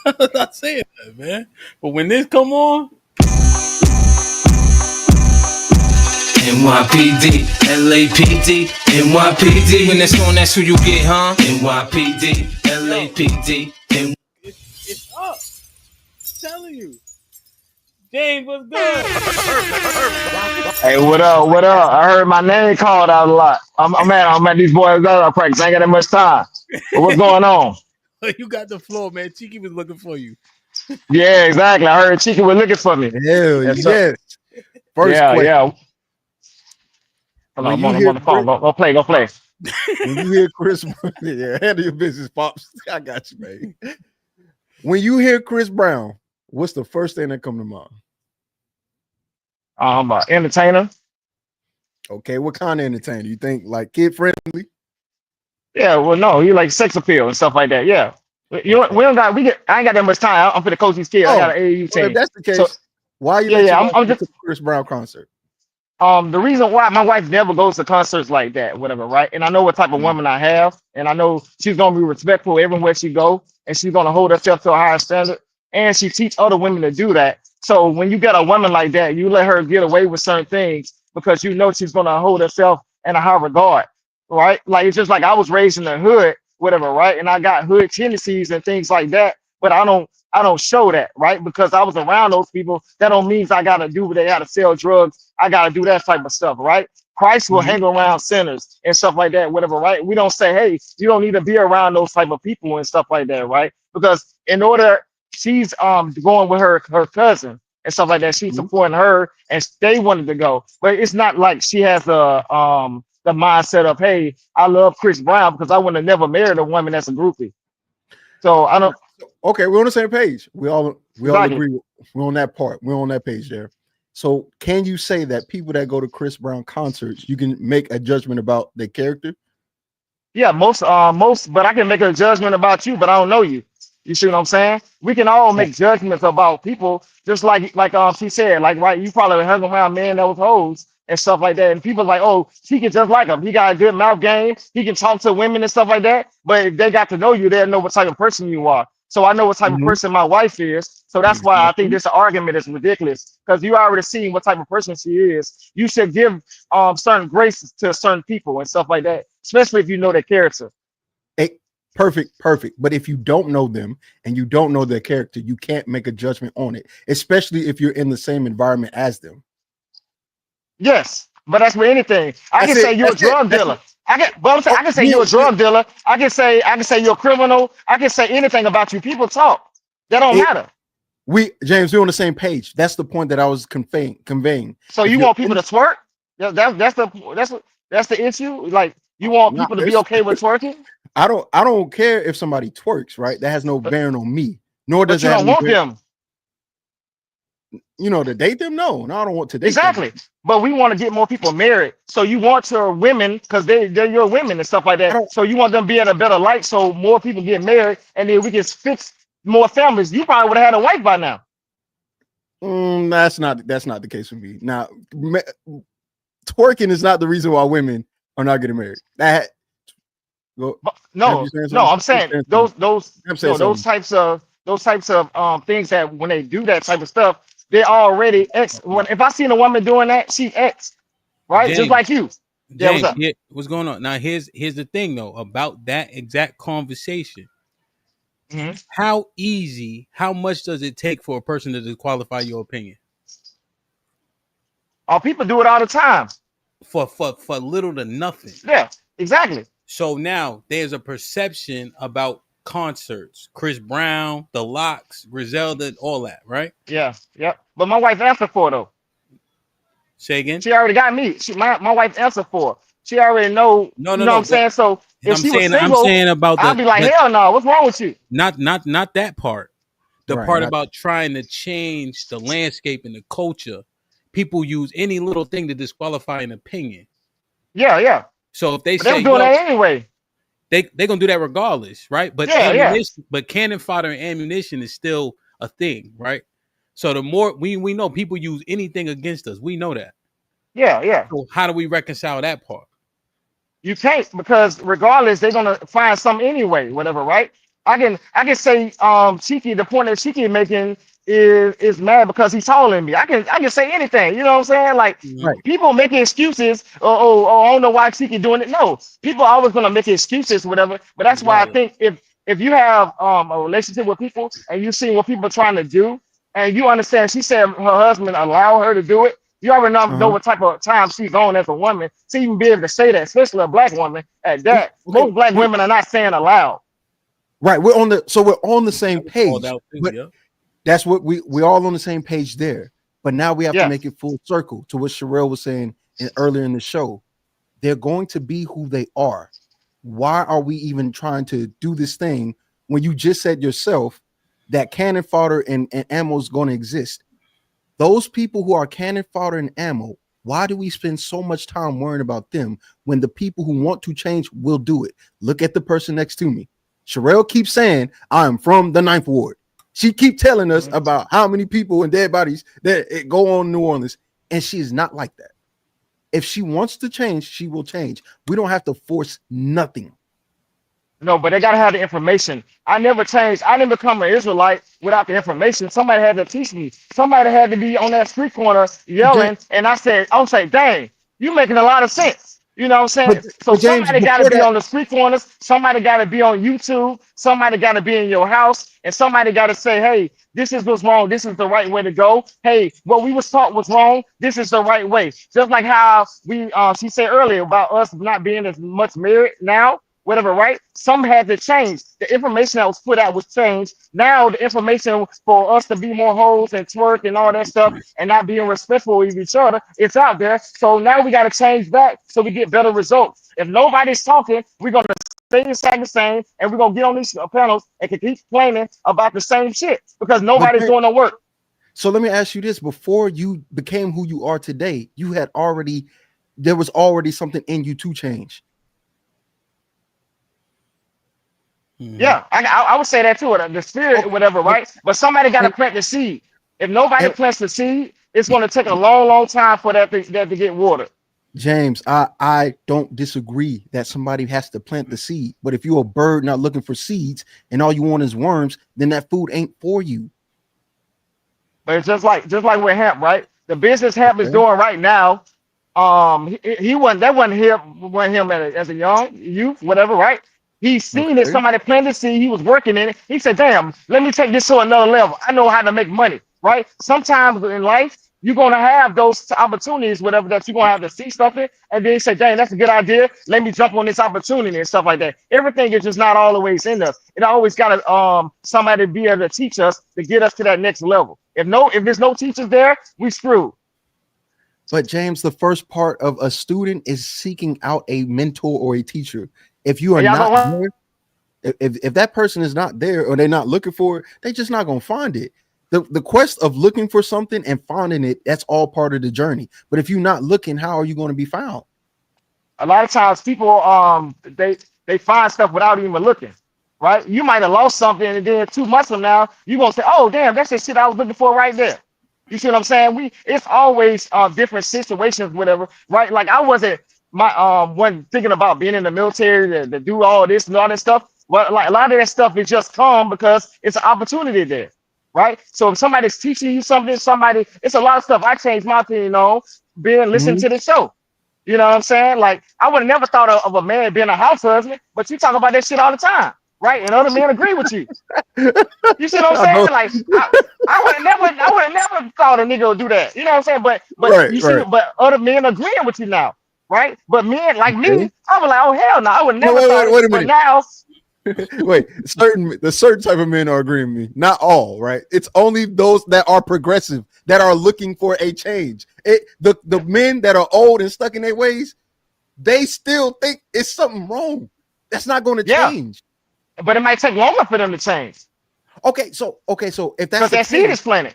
I'm not saying that, man. But when this come on, NYPD, LAPD, NYPD. When it's on, that's who you get, huh? NYPD, LAPD. It's up. I'm telling you. James, what's good? Hey, what up? What up? I heard my name called out a lot. I'm at these boys out practice. I ain't got that much time. But what's going on? You got the floor, man. Cheeky was looking for you. Yeah, exactly. I heard Chica was looking for me. Hell yes. First yeah, question. yeah. Hold on, When you I'm hear on the phone. Go play. When you hear Chris, yeah, handle your business, pops. I got you, man. When you hear Chris Brown, what's the first thing that come to mind? Entertainer. Okay, what kind of entertainer? You think like kid friendly? Yeah, well, no, he like sex appeal and stuff like that. Yeah, we don't got I ain't got that much time. I'm for the coach these kids. I got an AAU well, team. if that's the case, So why you yeah, let your yeah. wife I'm go just to the Chris Brown concert? the reason why my wife never goes to concerts like that, whatever, right? And I know what type of woman I have, and I know she's gonna be respectful everywhere she go, and she's gonna hold herself to a higher standard, and she teach other women to do that. So when you get a woman like that, you let her get away with certain things because you know she's gonna hold herself in a high regard, right? Like it's just like I was raised in the hood, whatever, right? And I got hood tendencies and things like that, but I don't show that, right? Because I was around those people. That don't mean I gotta do what they gotta sell drugs. I gotta do that type of stuff, right? Christ will hang around sinners and stuff like that, whatever, right? We don't say, hey, you don't need to be around those type of people and stuff like that, right? Because in order, she's going with her cousin and stuff like that. She's supporting her, and they wanted to go, but it's not like she has the mindset of, hey, I love Chris Brown because I would have never married a woman that's a groupie. So I don't. Okay, we're on the same page. We all Exactly. agree. We're on that part. We're on that page there. So can you say that people that go to Chris Brown concerts, you can make a judgment about their character? Yeah, most, but I can make a judgment about you, but I don't know you. You see what I'm saying? We can all make judgments about people, just like she said, like, right, you probably hung around men that was hoes and stuff like that, and people like, oh, he can just like him. He got a good mouth game. He can talk to women and stuff like that. But if they got to know you, they'll know what type of person you are. So I know what type of person my wife is. So that's why I think this argument is ridiculous, because you already seen what type of person she is. You should give certain graces to certain people and stuff like that, especially if you know their character. Hey, perfect. But if you don't know them and you don't know their character, you can't make a judgment on it, especially if you're in the same environment as them. Yes, but that's with anything. I can say you're a drug dealer. I can say you're a drug dealer. I can say you're a criminal. I can say anything about you. People talk. That don't matter. James, we're on the same page. That's the point that I was conveying. So you want people to twerk? That's the issue. Like, you want people to be okay with twerking? I don't care if somebody twerks, right? That has no bearing on me. Nor does you don't want them. You know, to date them? No, I don't want to date exactly. them. But we want to get more people married. So you want your women, because they're your women and stuff like that. So you want them to be in a better light, so more people get married, and then we can fix more families. You probably would have had a wife by now. That's not the case for me. Now, twerking is not the reason why women are not getting married. I'm saying those types of things that when they do that type of stuff, they're already ex. If I seen a woman doing that, she's ex, right? James, just like you. James, what's going on? Now here's the thing though about that exact conversation. How much does it take for a person to disqualify your opinion? People do it all the time. For little to nothing. Yeah, exactly. So now there's a perception about concerts, Chris Brown, The Locks, Griselda, all that, right? Yeah. But my wife answered for it, though. Say again? She already got me. My wife answered for it. She already know. No. You know what I'm saying? So if she was single, I'm saying about I'd be like, hell no. What's wrong with you? Not that part. The part about trying to change the landscape and the culture. People use any little thing to disqualify an opinion. Yeah. So if they say they're doing that anyway, they're gonna do that regardless, right? But but cannon fodder and ammunition is still a thing, right? So the more we know people use anything against us, we know that. Yeah. So how do we reconcile that part? You can't, because regardless, they're gonna find something anyway, whatever, right? I can say Cheeky, the point that Cheeky making is mad because he's taller than me. I can say anything, you know what I'm saying? Like, people making excuses, I don't know why Cheeky doing it. No, people are always gonna make excuses, whatever. But that's why I think if you have a relationship with people and you see what people are trying to do, and you understand, she said her husband allow her to do it. You already know what type of time she's on as a woman to even be able to say that, especially a black woman at that. Okay, Most black women are not saying aloud. Right. We're on the same page. Too, but yeah. that's what we're all on the same page there. But now we have to Yeah. make it full circle to what Sherelle was saying earlier in the show. They're going to be who they are. Why are we even trying to do this thing when you just said yourself that cannon fodder and ammo is going to exist? Those people who are cannon fodder and ammo, why do we spend so much time worrying about them when the people who want to change will do it? Look at the person next to me. Sherelle keeps saying, I'm from the 9th Ward. She keep telling us about how many people and dead bodies that go on in New Orleans, and she is not like that. If she wants to change, she will change. We don't have to force nothing. No, but they gotta have the information. I never changed. I didn't become an Israelite without the information. Somebody had to teach me. Somebody had to be on that street corner yelling, and I say, dang, you making a lot of sense. You know what I'm saying? So but James, somebody got to before be that, on the street corners. Somebody got to be on YouTube. Somebody got to be in your house, and somebody got to say, "Hey, this is what's wrong. This is the right way to go. Hey, what we was taught was wrong. This is the right way." Just like how she said earlier about us not being as much married now, whatever, right? Some had to change. The information that was put out was changed. Now the information for us to be more hoes and twerk and all that stuff and not being respectful of each other, it's out there. So now we got to change that so we get better results. If nobody's talking, we're going to stay inside the same, and we're going to get on these panels and keep complaining about the same shit because nobody's doing the work. So let me ask you this. Before you became who you are today, there was already something in you to change. Yeah, I would say that too. The spirit, whatever, right? But somebody got to plant the seed. If nobody plants the seed, it's going to take a long, long time for that to get watered. James, I don't disagree that somebody has to plant the seed. But if you're a bird not looking for seeds and all you want is worms, then that food ain't for you. But it's just like with HAMP, right? The business HAMP is doing right now. He wasn't him as a young youth, whatever, right? He seen it, somebody planted the seed, he was working in it. He said, damn, let me take this to another level. I know how to make money, right? Sometimes in life, you're gonna have those opportunities, whatever, that you're gonna have to see something, and then you say, dang, that's a good idea. Let me jump on this opportunity and stuff like that. Everything is just not always in us. It always gotta somebody be able to teach us to get us to that next level. If there's no teachers there, we screwed. But James, the first part of a student is seeking out a mentor or a teacher. If you are not there, if that person is not there or they're not looking for it, they're just not gonna find it. The quest of looking for something and finding it, that's all part of the journey. But if you're not looking, how are you going to be found? A lot of times people they find stuff without even looking, right? You might have lost something, and then 2 months from now, you're gonna say, oh damn, that's the shit I was looking for right there. You see what I'm saying? It's always different situations, whatever, right? Like I wasn't when thinking about being in the military to do all this and all that stuff. Well, like a lot of that stuff is just come because it's an opportunity there, right? So if somebody's teaching you something, it's a lot of stuff I changed my opinion on listening to the show. You know what I'm saying? Like I would have never thought of a man being a house husband, but you talk about that shit all the time, right? And other men agree with you. You see what I'm saying? Like I would have never thought a nigga would do that. You know what I'm saying? But but other men agreeing with you now, right? But men like me, I was like, oh hell no, I would never thought wait a it. minute. But now wait, the certain type of men are agreeing with me. Not all, right? It's only those that are progressive, that are looking for a change. The men that are old and stuck in their ways, they still think it's something wrong. That's not going to change. But it might take longer for them to change. Okay, so if that's that seed is planted.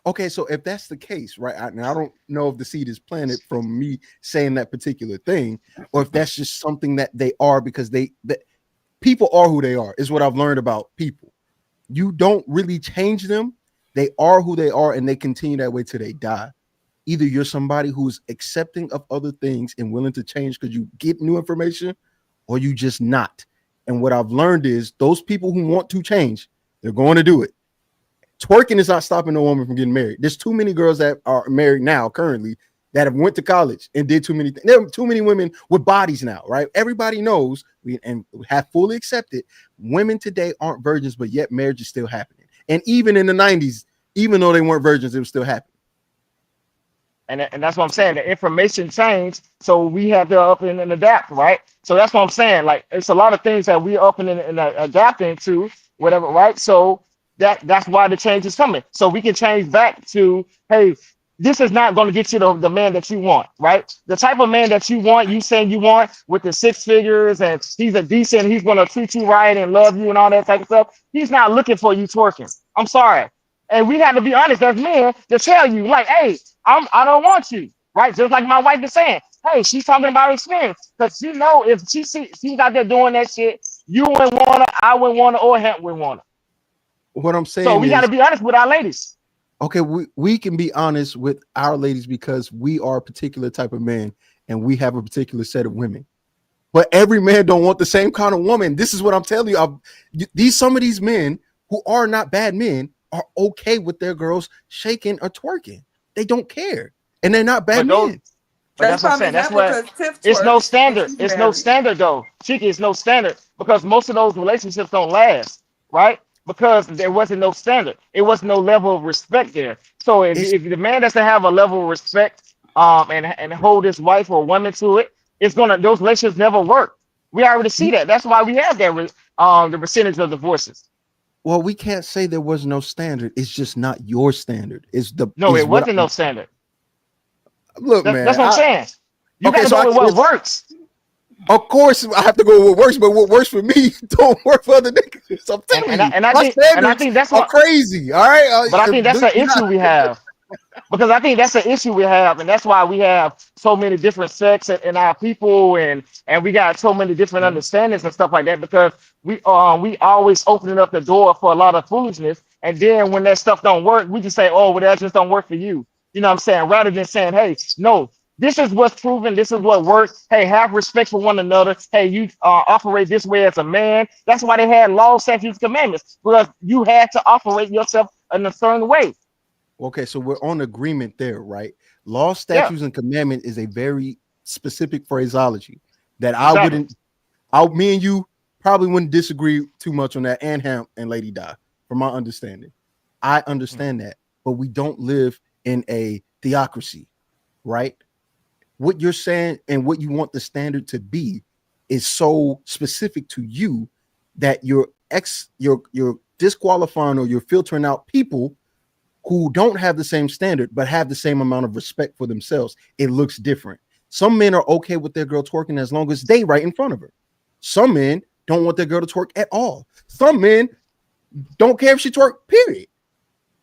Okay, so if that's the case, right? Now I don't know if the seed is planted from me saying that particular thing, or if that's just something that they are because people are who they are, is what I've learned about people. You don't really change them. They are who they are, and they continue that way till they die. Either you're somebody who's accepting of other things and willing to change because you get new information, or you just not. And what I've learned is those people who want to change, they're going to do it. Twerking is not stopping a woman from getting married. There's too many girls that are married now currently that have went to college and did too many things. There are too many women with bodies now, right? Everybody knows and have fully accepted women today aren't virgins, but yet marriage is still happening. And even in the 90s, even though they weren't virgins, it was still happening. And that's what I'm saying. The information changed, so we have to up and adapt, right? So that's what I'm saying. Like it's a lot of things that we up and adapting to, whatever, right? So that's why the change is coming. So we can change back to, hey, this is not going to get you the man that you want, right? The type of man that you want, you saying you want with the 6 figures and he's a decent, he's going to treat you right and love you and all that type of stuff. He's not looking for you twerking. I'm sorry. And we have to be honest as men to tell you, like, hey, I don't want you, right? Just like my wife is saying, hey, she's talking about her experience. Because you know, if she's out there doing that shit, you wouldn't want her, I wouldn't want her, or Hamp wouldn't want her. What I'm saying so we got to be honest with our ladies. Okay, we can be honest with our ladies because we are a particular type of man and we have a particular set of women. But every man don't want the same kind of woman. This is what I'm telling you. Some of these men who are not bad men are okay with their girls shaking or twerking. They don't care. And they're not bad men. But that's what I'm saying. That's what it's no standard. It's no standard though. Cheeky, it's no standard because most of those relationships don't last, right? Because there wasn't no standard. It was no level of respect there. So if the man doesn't have a level of respect and hold his wife or woman to it, those relationships never work. We already see that. That's why we have that the percentage of divorces. Well, we can't say there was no standard. It's just not your standard. It wasn't no standard. Look, man. That's what I'm saying. You got to go with what works. Of course, I have to go with what works, but what works for me don't work for other niggas. I'm telling you. And I think that's crazy. All right. But I think that's the issue we have. Because I think that's the issue we have, and that's why we have so many different sects in our people, and we got so many different understandings and stuff like that. Because we always opening up the door for a lot of foolishness, and then when that stuff don't work, we just say, "Oh, well, that just don't work for you." You know what I'm saying? Rather than saying, "Hey, no, this is what's proven. This is what works. Hey, have respect for one another. Hey, you operate this way as a man." That's why they had laws, statutes, commandments, because you had to operate yourself in a certain way. Okay, so we're on agreement there, right? Law, statutes, and commandment is a very specific phraseology that me and you probably wouldn't disagree too much on that, and Hamp and Lady Di, from my understanding. I understand that, but we don't live in a theocracy, right? What you're saying and what you want the standard to be is so specific to you that you're disqualifying or you're filtering out people who don't have the same standard but have the same amount of respect for themselves. It looks different. Some men are okay with their girl twerking as long as they right in front of her. Some men don't want their girl to twerk at all. Some men don't care if she twerk, period.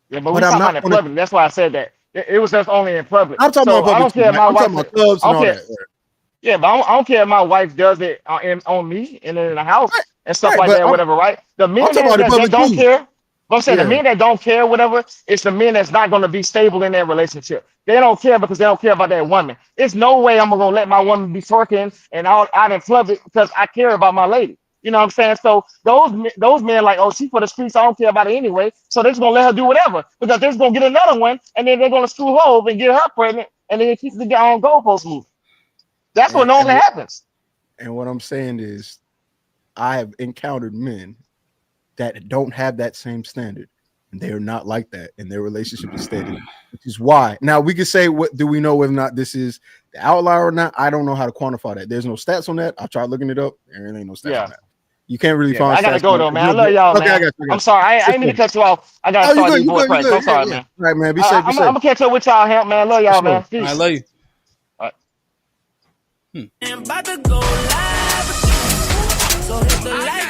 Yeah, but we're talking about in public. That's why I said that. It was just only in public. I'm talking about public. I don't care if my wife. About clubs and all that. Yeah, but I don't care if my wife does it on me and in the house and stuff like that, whatever, right? The men that don't care. But I'm saying the men that don't care, whatever, it's the men that's not going to be stable in their relationship. They don't care because they don't care about that woman. It's no way I'm going to let my woman be twerking and out in public because I care about my lady. You know what I'm saying? So those men like, oh, she's for the streets. I don't care about it anyway. So they're just going to let her do whatever because they're just going to get another one and then they're going to screw her over and get her pregnant and then keep the guy on goalpost moving. That's what normally happens. And what I'm saying is I have encountered men that don't have that same standard, and they are not like that, and their relationship is steady, which is why. Now we can say, what do we know whether or not this is the outlier or not? I don't know how to quantify that. There's no stats on that. I tried looking it up. There ain't no stats on that. You can't really find. I gotta go though, man. I love y'all, man. I'm sorry, I ain't mean to cut you off. I gotta start these boys practice. I'm sorry, man. All right, man. Be safe. I'm gonna catch up with y'all, Hamp, man. I love y'all, man. Peace. I love you. All right. I'm about to go live. So hit the light.